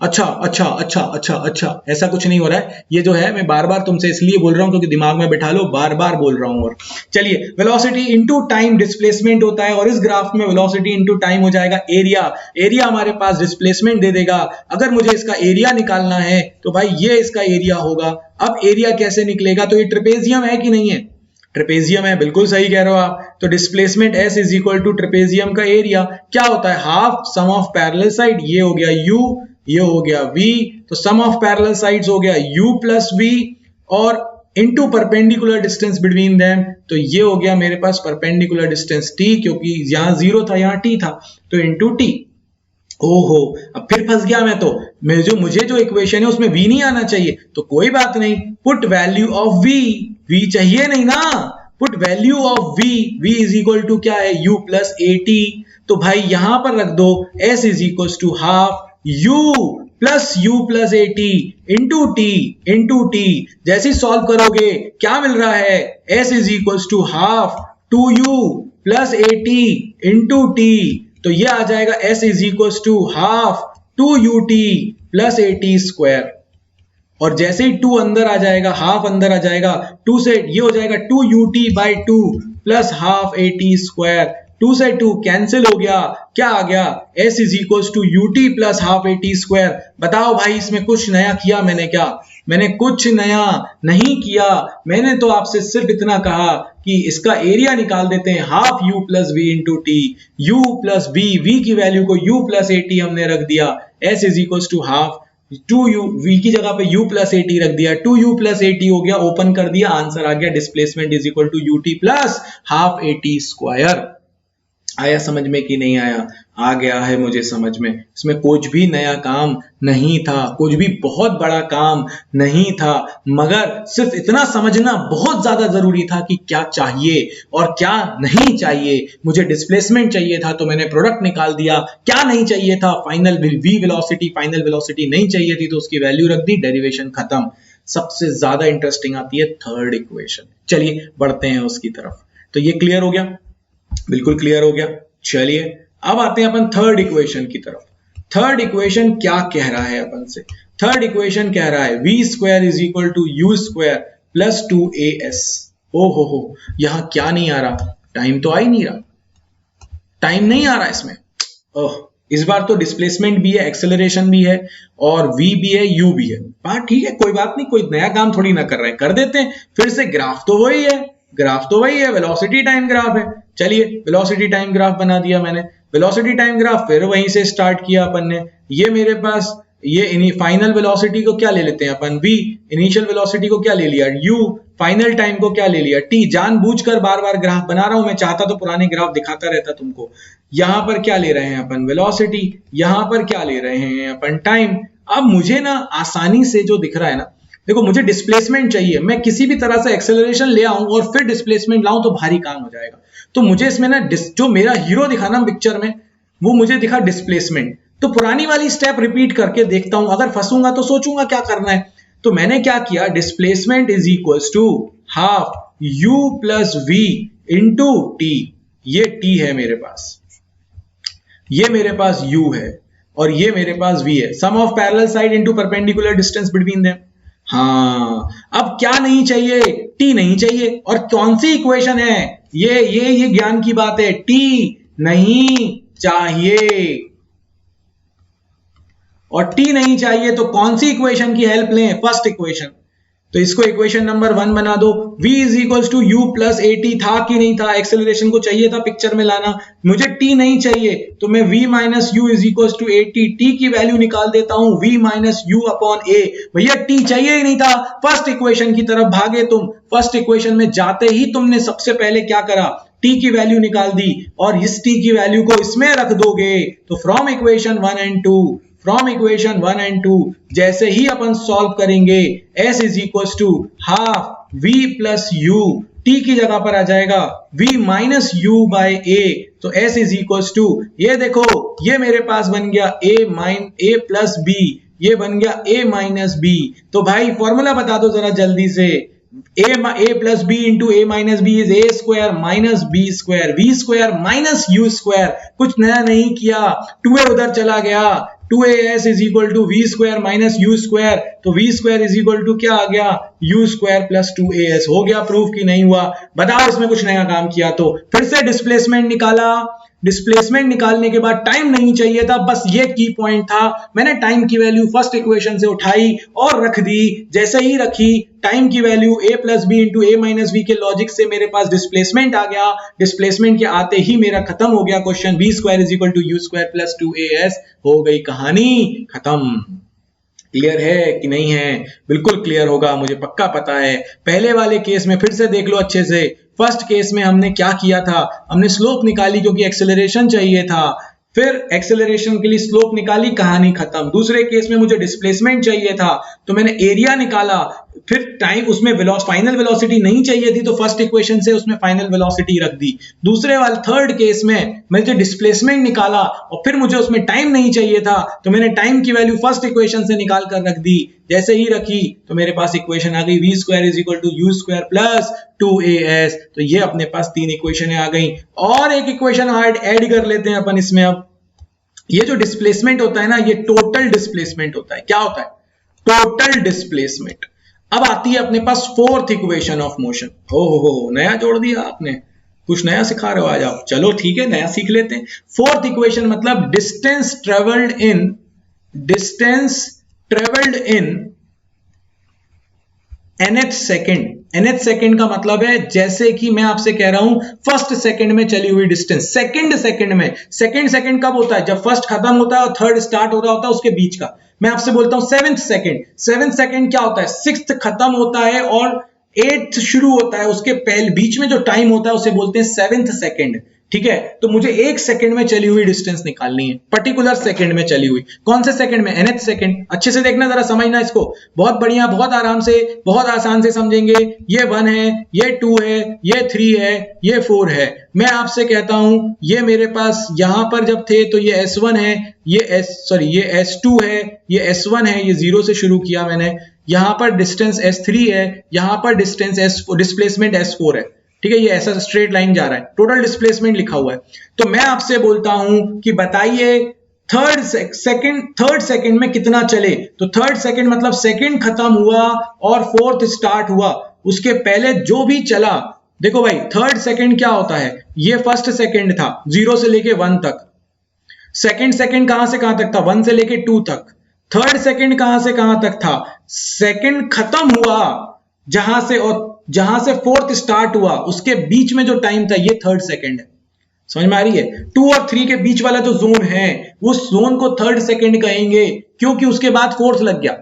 अच्छा अच्छा अच्छा अच्छा अच्छा, ऐसा कुछ नहीं हो रहा है। ये जो है मैं बार बार तुमसे इसलिए बोल रहा हूं क्योंकि दिमाग में बैठा लो, बार बार बोल रहा हूं। और चलिए, वेलोसिटी इनटू टाइम डिस्प्लेसमेंट होता है, और इस ग्राफ में वेलोसिटी इनटू टाइम हो जाएगा एरिया हमारे पास डिस्प्लेसमेंट दे देगा। अगर मुझे इसका एरिया निकालना है तो भाई ये इसका एरिया होगा। अब एरिया कैसे निकलेगा, तो ये ट्रेपेजियम है कि नहीं है, ट्रेपेजियम है, बिल्कुल सही कह रहे हो आप। तो displacement s is equal to trapezium का एरिया क्या होता है, half sum of parallel side, ये हो गया u, ये हो गया v, तो सम ऑफ पैरेलल साइड्स हो गया u प्लस v, और into perpendicular distance between them, तो ये हो गया मेरे पास परपेंडिकुलर डिस्टेंस t, क्योंकि यहां 0 था, यहां t था, तो इनटू t। ओहो, अब फिर फंस गया मैं तो, मुझे जो इक्वेशन है उसमें v नहीं आना चाहिए, तो कोई बात नहीं, पुट वैल्यू ऑफ v चाहिए नहीं ना, put value of v is equal to क्या है, u प्लस at। तो भाई यहां पर रख दो s is equal to half u plus at into t। जैसे सॉल्व करोगे क्या मिल रहा है, s is equal to half 2u plus at into t, तो ये आ जाएगा s is equal to half 2ut plus 80 square, और जैसे ही 2 अंदर आ जाएगा, हाफ अंदर आ जाएगा, 2 से ये हो जाएगा 2ut/2 प्लस हाफ 80 स्क्वायर, 2 से 2 कैंसिल हो गया, क्या आ गया, s is equal to ut plus half 80 square. बताओ भाई इसमें कुछ नया किया मैंने क्या? मैंने कुछ नया नहीं किया, मैंने तो आपसे सिर्फ इतना कहा कि इसका एरिया निकाल देते हैं, half u plus V into T, u plus v की वैल्यू को u प्लस 80 हमने रख दिया, s is equal to half 2u, v की जगह पे u प्लस 80 रख दिया, 2u प्लस 80 हो गया, ओपन कर दिया, आंसर आ गया displacement is equal to ut plus half 80 square. आया समझ में कि नहीं आया? आ गया है मुझे समझ में। इसमें कुछ भी नया काम नहीं था, कुछ भी बहुत बड़ा काम नहीं था, मगर सिर्फ इतना समझना बहुत ज्यादा जरूरी था कि क्या चाहिए और क्या नहीं चाहिए। मुझे डिस्प्लेसमेंट चाहिए था तो मैंने प्रोडक्ट निकाल दिया, क्या नहीं चाहिए था, final V velocity, final velocity नहीं चाहिए थी तो उसकी वैल्यू रख दी, डेरिवेशन खत्म। सबसे ज्यादा इंटरेस्टिंग आती है थर्ड इक्वेशन। चलिए बढ़ते हैं उसकी तरफ। तो ये क्लियर हो गया, बिल्कुल क्लियर हो गया। चलिए अब आते हैं अपन थर्ड इक्वेशन की तरफ। थर्ड इक्वेशन क्या कह रहा है अपन से? थर्ड इक्वेशन कह रहा है V square is equal to U square plus 2as। ओ हो, यहां क्या नहीं आ रहा? टाइम तो आ ही नहीं रहा, टाइम नहीं आ रहा इसमें। ओह, इस बार तो डिस्प्लेसमेंट भी है, एक्सेलरेशन भी है और v भी है, u भी है। बात ठीक है, कोई बात नहीं, कोई नया काम थोड़ी ना कर रहे हैं, कर देते हैं फिर से। ग्राफ तो वही है, ग्राफ तो वही है, वेलोसिटी टाइम ग्राफ है। चलिए वेलोसिटी टाइम ग्राफ बना दिया मैंने, वेलोसिटी टाइम ग्राफ फिर वहीं से स्टार्ट किया अपन ने। ये मेरे पास ये फाइनल वेलोसिटी को क्या ले लेते हैं अपन, v, इनिशियल वेलोसिटी को क्या ले लिया, u, फाइनल टाइम को क्या ले लिया, t। जानबूझकर बार बार ग्राफ बना रहा हूं मैं, चाहता तो पुराने ग्राफ दिखाता रहता तुमको। यहां पर क्या ले रहे हैं अपन, वेलोसिटी, यहां पर क्या ले रहे हैं अपन, टाइम। अब मुझे ना आसानी से जो दिख रहा है ना, देखो मुझे डिस्प्लेसमेंट चाहिए, मैं किसी भी तरह से एक्सेलरेशन ले आऊं और फिर डिस्प्लेसमेंट लाऊं तो भारी काम हो जाएगा। तो मुझे इसमें ना जो मेरा हीरो दिखा ना पिक्चर में, वो मुझे दिखा डिस्प्लेसमेंट। तो पुरानी वाली स्टेप रिपीट करके देखता हूं, अगर फंसूंगा तो सोचूंगा क्या करना है। तो मैंने क्या किया, displacement is equals to half u plus V into T. ये t है मेरे पास, ये मेरे पास u है और ये मेरे पास v है। Sum of parallel side into perpendicular distance between them. हाँ, अब क्या नहीं चाहिए, t नहीं चाहिए। और कौन सी इक्वेशन है ये ज्ञान की बात है, t नहीं चाहिए। और t नहीं चाहिए तो कौन सी इक्वेशन की हेल्प लें, फर्स्ट इक्वेशन। तो इसको इक्वेशन नंबर 1 बना दो। v is equals to U plus 80 था कि नहीं था, एक्सेलरेशन को चाहिए था पिक्चर में लाना, मुझे t नहीं चाहिए तो मैं v minus U is equals to 80, t की वैल्यू निकाल देता हूं v minus U upon a। भैया t चाहिए ही नहीं था, फर्स्ट इक्वेशन की तरफ भागे तुम। फर्स्ट इक्वेशन में जाते ही तुमने सबसे पहले क्या करा, t की वैल्यू निकाल दी और इस t की वैल्यू को इसमें रख दोगे। तो from equation 1 and 2, from equation 1 and 2 जैसे ही अपन सॉल्व करेंगे, s is equals to half v plus u, t की जगह पर आ जाएगा v minus u by a। तो s इज इक्वल्स टू, ये देखो ये मेरे पास बन गया a प्लस b, ये बन गया a माइनस b। तो भाई फॉर्मूला बता दो जरा जल्दी से, a plus b into a minus b is a square minus b square, v square minus u square. कुछ नया नहीं किया, 2a उधर चला गया, 2as is equal to V square minus U square. तो V square is equal to क्या आ गया, यू स्क्वायर प्लस 2as। हो गया प्रूफ कि नहीं हुआ? बताओ इसमें कुछ नया काम किया तो। फिर से डिस्प्लेसमेंट निकाला, डिस्प्लेसमेंट निकालने के बाद टाइम नहीं चाहिए था, बस ये की पॉइंट था। मैंने टाइम की वैल्यू फर्स्ट इक्वेशन से उठाई और रख दी। जैसे ही रखी, टाइम की value a plus B into A minus B के लॉजिक से मेरे पास डिस्प्लेसमेंट आ गया। डिस्प्लेसमेंट के आते ही मेरा खत्म हो गया question, V square is equal to U square plus 2as। हो गई कहानी खत्म। क्लियर है कि नहीं है? बिल्कुल क्लियर होगा, मुझे पक्का पता है। पहले वाले केस में फिर से देख लो अच्छे से। फर्स्ट केस में हमने क्या किया था, हमने स्लोप निकाली क्योंकि एक्सेलरेशन चाहिए था, फिर एक्सेलरेशन के लिए स्लोप निकाली, कहानी खत्म। दूसरे केस में मुझे डिस्प्लेसमेंट चाहिए था तो मैंने एरिया निकाला, फिर टाइम, उसमें फाइनल वेलोसिटी नहीं चाहिए थी तो फर्स्ट इक्वेशन से उसमें फाइनल वेलोसिटी रख दी। दूसरे वाले थर्ड केस में मैंने डिस्प्लेसमेंट निकाला और फिर मुझे उसमें टाइम नहीं चाहिए था तो मैंने टाइम की वैल्यू फर्स्ट इक्वेशन से निकाल कर रख दी। जैसे ही रखी तो मेरे पास इक्वेशन आ गई V square is equal to U square plus 2as। तो ये अपने पास तीन इक्वेशन आ गई। और एक इक्वेशन ऐड कर लेते हैं अपन इसमें। अब ये जो डिस्प्लेसमेंट होता है ना, ये टोटल डिस्प्लेसमेंट होता है। क्या होता है? Total displacement. अब आती है अपने पास फोर्थ इक्वेशन ऑफ मोशन। हो नया जोड़ दिया आपने, कुछ नया सिखा रहे हो आज आप। चलो ठीक है, नया सीख लेते हैं। फोर्थ इक्वेशन मतलब distance travelled in nth second. nth second का मतलब है, जैसे कि मैं आपसे कह रहा हूं फर्स्ट सेकेंड में चली हुई डिस्टेंस, सेकेंड सेकेंड में। सेकेंड कब होता है? जब फर्स्ट खत्म होता है और थर्ड स्टार्ट हो रहा होता है, उसके बीच का। मैं आपसे बोलता हूं सेवेंथ सेकेंड क्या होता है? सिक्स्थ खत्म होता है और एट्थ शुरू होता है, उसके पहले बीच में जो टाइम होता है उसे बोलते हैं सेवेंथ सेकेंड। ठीक है, तो मुझे एक सेकंड में चली हुई डिस्टेंस निकालनी है, पर्टिकुलर सेकंड में चली हुई। कौन से सेकंड में? nth second. अच्छे से देखना, जरा समझना इसको, बहुत बढ़िया, बहुत आराम से, बहुत आसान से समझेंगे। ये 1 है, ये 2 है, ये 3 है, ये 4 है। मैं आपसे कहता हूं, ये मेरे पास यहां पर जब थे तो ये S1 है, ये S2 है, ये S1 है, ये 0 से शुरू किया मैंने। यहां पर डिस्टेंस S3 है, यहां पर डिस्टेंस डिस्प्लेसमेंट S4 है। ठीक है, ये ऐसा स्ट्रेट लाइन जा रहा है, टोटल डिस्प्लेसमेंट लिखा हुआ है। तो मैं आपसे बोलता हूं कि बताइए थर्ड सेकंड में कितना चले। तो थर्ड सेकंड मतलब सेकंड खत्म हुआ और फोर्थ स्टार्ट हुआ, उसके पहले जो भी चला। देखो भाई, थर्ड सेकंड क्या होता है? ये फर्स्ट सेकंड था, 0 से लेके 1 तक। सेकंड कहां से कहां तक था? 1 से लेके 2 तक। थर्ड सेकंड कहां से कहां तक था? सेकंड खत्म हुआ जहां से फोर्थ स्टार्ट हुआ, उसके बीच में जो टाइम था, ये थर्ड सेकंड है। समझ में आ रही है? 2 और 3 के बीच वाला जो जोन है, उस जोन को थर्ड सेकंड कहेंगे, क्योंकि उसके बाद फोर्थ लग गया।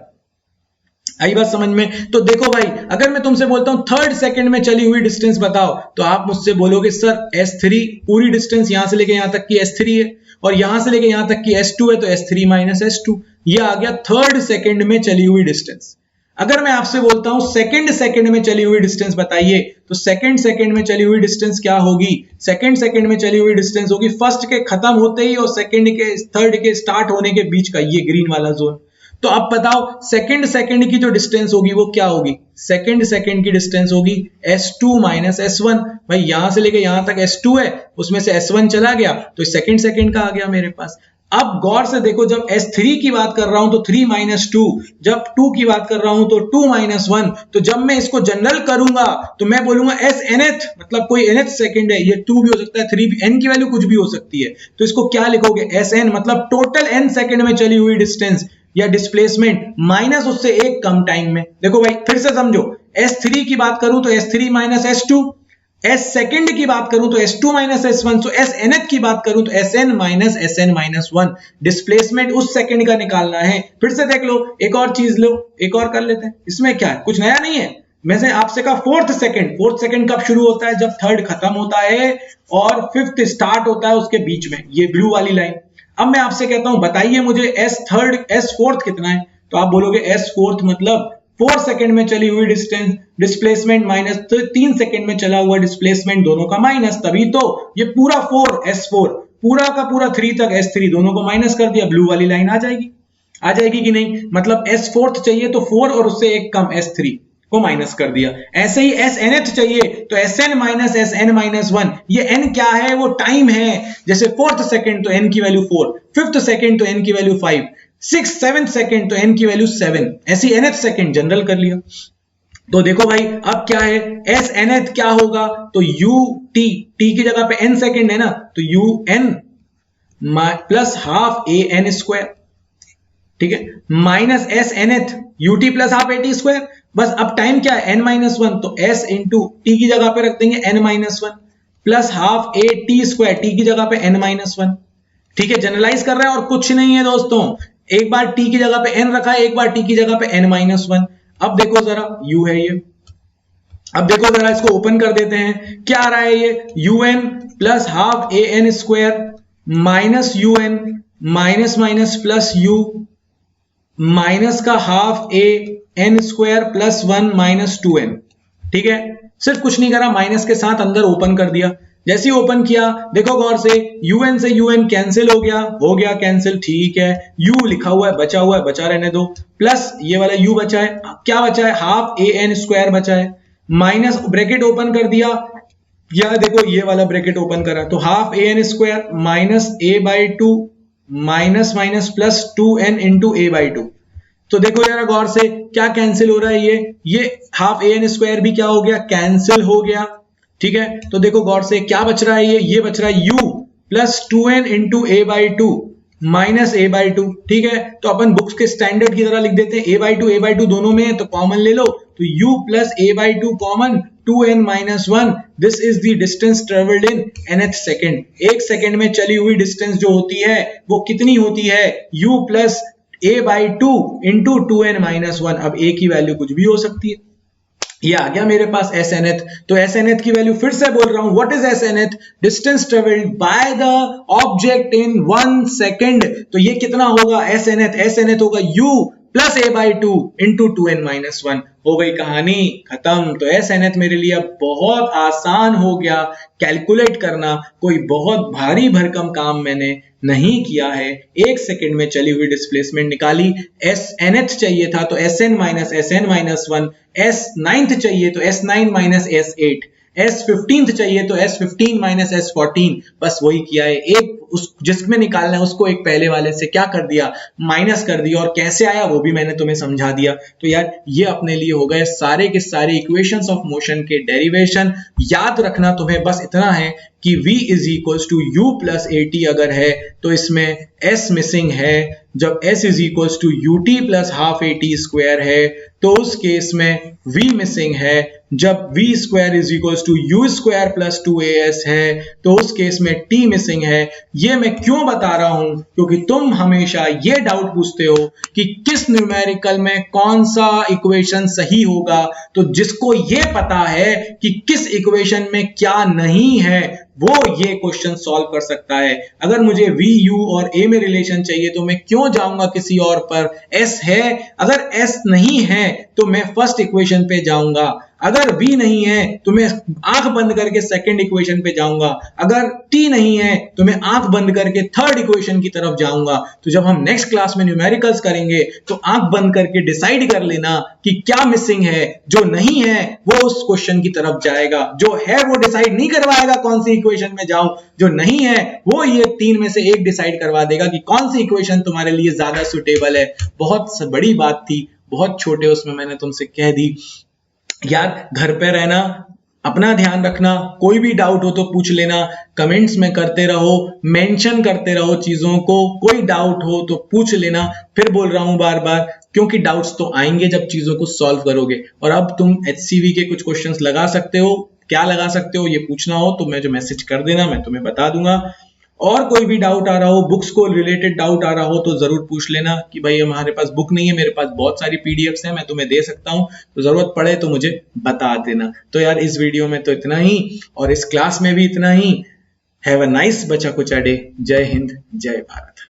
आई बात समझ में? तो देखो भाई, अगर मैं तुमसे बोलता हूं थर्ड सेकंड में चली हुई डिस्टेंस बताओ, तो आप मुझसे बोलोगे सर S3, पूरी डिस्टेंस यहां से लेके यहां तक की S3 है, और यहां से लेके यहां तक की S2 है, तो S3 माइनस S2, ये आ गया थर्ड सेकंड में चली हुई डिस्टेंस। अगर मैं आपसे बोलता हूं सेकंड में चली हुई डिस्टेंस बताइए, तो सेकंड में चली हुई डिस्टेंस क्या होगी? सेकंड में चली हुई डिस्टेंस होगी फर्स्ट के खत्म होते ही और थर्ड के स्टार्ट होने के बीच का, ये ग्रीन वाला जोन। तो अब बताओ सेकंड की जो डिस्टेंस होगी वो क्या होगी? सेकंड की डिस्टेंस होगी S2 माइनस S1। भाई यहां से लेके यहां तक S2 है, उसमें से S1 चला गया, तो सेकंड का आ गया मेरे पास। अब गौर से देखो, जब S3 की बात कर रहा हूं तो 3 माइनस 2, जब 2 की बात कर रहा हूं तो 2 माइनस 1। तो जब मैं इसको जनरल करूंगा तो मैं बोलूंगा SNth, मतलब कोई nth सेकंड है, ये 2 भी हो सकता है, 3 भी, n की वैल्यू कुछ भी हो सकती है। तो इसको क्या लिखोगे? SN, मतलब टोटल n सेकंड में चली हुई डिस्टेंस या डिस्प्लेसमेंट माइनस उससे एक कम टाइम में। देखो भाई फिर से समझो, S3 की बात करूं तो S3 minus S2, S second की बात करूं तो S2 माइनस S1, तो S nth की बात करूं तो SN माइनस 1। डिस्प्लेसमेंट उस सेकंड का निकालना है। फिर से देख लो, एक और चीज लो, एक और कर लेते हैं। इसमें क्या है, कुछ नया नहीं है। मैं आपसे कहा फोर्थ सेकंड कब शुरू होता है? जब थर्ड खत्म होता है और फिफ्थ स्टार्ट होता है, उसके बीच में, ये ब्लू वाली लाइन। अब मैं आपसे कहता हूं बताइए मुझे S फोर्थ कितना है? तो आप बोलोगे S फोर्थ मतलब 4 सेकंड में चली हुई डिस्टेंस, डिस्प्लेसमेंट माइनस 3 सेकंड में चला हुआ डिस्प्लेसमेंट, दोनों का माइनस, तभी तो ये पूरा 4 S4, पूरा का पूरा 3 तक S3, दोनों को माइनस कर दिया, ब्लू वाली लाइन आ जाएगी कि नहीं? मतलब S फोर्थ चाहिए तो 4 और उससे एक कम S3 को माइनस कर दिया। ऐसे ही SNth चाहिए तो SN माइनस SN माइनस 1। ये n क्या है? वो टाइम है। जैसे फोर्थ सेकंड तो n की वैल्यू 4, फिफ्थ सेकंड तो n की वैल्यू 5, 6th सेकंड तो n की वैल्यू 7। ऐसी nth सेकंड जनरल कर लिया। तो देखो भाई, अब क्या है? SNth क्या होगा? तो UT, t की जगह पे n सेकंड है ना, तो UN plus half AN square, ठीक है, minus SNth UT plus half AT square. बस अब टाइम क्या है? n माइनस 1, तो S इंटू टी की जगह पे रख देंगे n minus 1 plus half AT square, T की जगह पे n माइनस 1। ठीक है, जनरलाइज कर रहे हैं और कुछ नहीं है दोस्तों। एक बार t की जगह पे n रखा है, एक बार t की जगह पे n माइनस 1। अब देखो जरा, u है ये। अब देखो जरा, इसको ओपन कर देते हैं। क्या आ रहा है ये? UN plus half AN square minus UN minus minus plus u minus का half AN square plus 1 minus 2n। ठीक है, सिर्फ कुछ नहीं करा, माइनस के साथ अंदर ओपन कर दिया। जैसे ही ओपन किया, देखो गौर से, UN से UN कैंसिल हो गया कैंसिल, ठीक है। U लिखा हुआ है, बचा हुआ है, बचा रहने दो, प्लस ये वाला U बचा है। क्या बचा है? हाफ AN स्क्वायर बचा है, माइनस ब्रैकेट ओपन कर दिया, या देखो ये वाला ब्रैकेट ओपन करा, तो half AN square minus A by 2 minus minus plus 2n into A by two. तो देखो जरा गौर से क्या कैंसिल हो रहा है, ये हाफ ए एन स्क्वायर भी क्या हो गया, कैंसिल हो गया। ठीक है, तो देखो गौर से क्या बच रहा है, ये बच रहा है u plus 2n into A by two minus A by two. ठीक है, तो अपन बुक्स के स्टैंडर्ड की तरह लिख देते हैं, ए बाई टू दोनों में है तो कॉमन ले लो, तो u plus A by two common 2n minus 1, this is the distance travelled in nth second. एक सेकेंड में चली हुई डिस्टेंस जो होती है वो कितनी होती है, u plus a by two into 2n minus 1। अब a की वैल्यू कुछ भी हो सकती है, ये आ गया मेरे पास एस एन एथ। तो एस एन एथ की वैल्यू फिर से बोल रहा हूं, व्हाट इज एस एन एथ, distance travelled by the object in 1 second. तो ये कितना होगा एस एन एथ होगा u plus A by two into 2n minus 1। हो गई कहानी खत्म। तो एस एन एथ मेरे लिए अब बहुत आसान हो गया कैलकुलेट करना, कोई बहुत भारी भरकम काम मैंने नहीं किया है। एक सेकंड में चली हुई डिस्प्लेसमेंट निकाली, एस एन एथ चाहिए था तो S N minus 1, S ninth चाहिए तो S 9 minus S 8, S 15th चाहिए तो एस 15 माइनस एस 14। बस वही किया है, एक उस जिसमें निकालना है उसको एक पहले वाले से क्या कर दिया, माइनस कर दिया, और कैसे आया वो भी मैंने तुम्हें समझा दिया। तो यार ये अपने लिए हो गए सारे के सारे इक्वेशंस ऑफ मोशन के डेरिवेशन। याद रखना तुम्हें बस इतना है कि v is equals to U plus A T अगर है तो इसमें s मिसिंग है, जब s is equals to U T plus half A T square है तो उस केस में v मिसिंग है, जब v स्क्वायर is equals to U square plus 2as है तो उस केस में t मिसिंग है। ये मैं क्यों बता रहा हूं, क्योंकि तुम हमेशा ये डाउट पूछते हो कि किस न्यूमेरिकल में कौन सा इक्वेशन सही होगा। तो जिसको ये पता है कि किस इक्वेशन में क्या नहीं है वो ये क्वेश्चन सॉल्व कर सकता है। अगर मुझे v u और a में रिलेशन चाहिए तो मैं क्यों जाऊंगा किसी और पर, s है, अगर s नहीं है तो मैं फर्स्ट इक्वेशन पे जाऊंगा, अगर v नहीं है तो मैं आंख बंद करके सेकंड इक्वेशन पे जाऊंगा, अगर t नहीं है तो मैं आंख बंद करके थर्ड इक्वेशन की तरफ जाऊंगा। तो जब हम नेक्स्ट क्लास में न्यूमेरिकल्स करेंगे तो आंख बंद करके डिसाइड कर लेना कि क्या मिसिंग है, जो नहीं है वो उस क्वेश्चन की तरफ जाएगा, जो है वो डिसाइड नहीं करवाएगा कौन सी इक्वेशन में जाऊं, जो नहीं है वो ये तीन में से एक डिसाइड करवा देगा कि कौन सी इक्वेशन तुम्हारे लिए ज्यादा सुटेबल है। बहुत बड़ी बात थी, बहुत छोटे उसमें मैंने तुमसे कह दी। यार घर पे रहना, अपना ध्यान रखना, कोई भी डाउट हो तो पूछ लेना, कमेंट्स में करते रहो, मेंशन करते रहो चीजों को, कोई डाउट हो तो पूछ लेना। फिर बोल रहा हूं बार बार, क्योंकि डाउट्स तो आएंगे जब चीजों को सॉल्व करोगे। और अब तुम HCV के कुछ क्वेश्चंस लगा सकते हो, क्या लगा सकते हो ये पूछना हो तो मैं जो मैसेज कर देना, मैं तुम्हें बता दूंगा। और कोई भी डाउट आ रहा हो, बुक्स को रिलेटेड डाउट आ रहा हो तो जरूर पूछ लेना कि भाई हमारे पास बुक नहीं है, मेरे पास बहुत सारी PDFs हैं, मैं तुम्हें दे सकता हूं, तो जरूरत पड़े तो मुझे बता देना। तो यार इस वीडियो में तो इतना ही, और इस क्लास में भी इतना ही। हैव अ नाइस बचा कुचा डे। जय हिंद, जय भारत।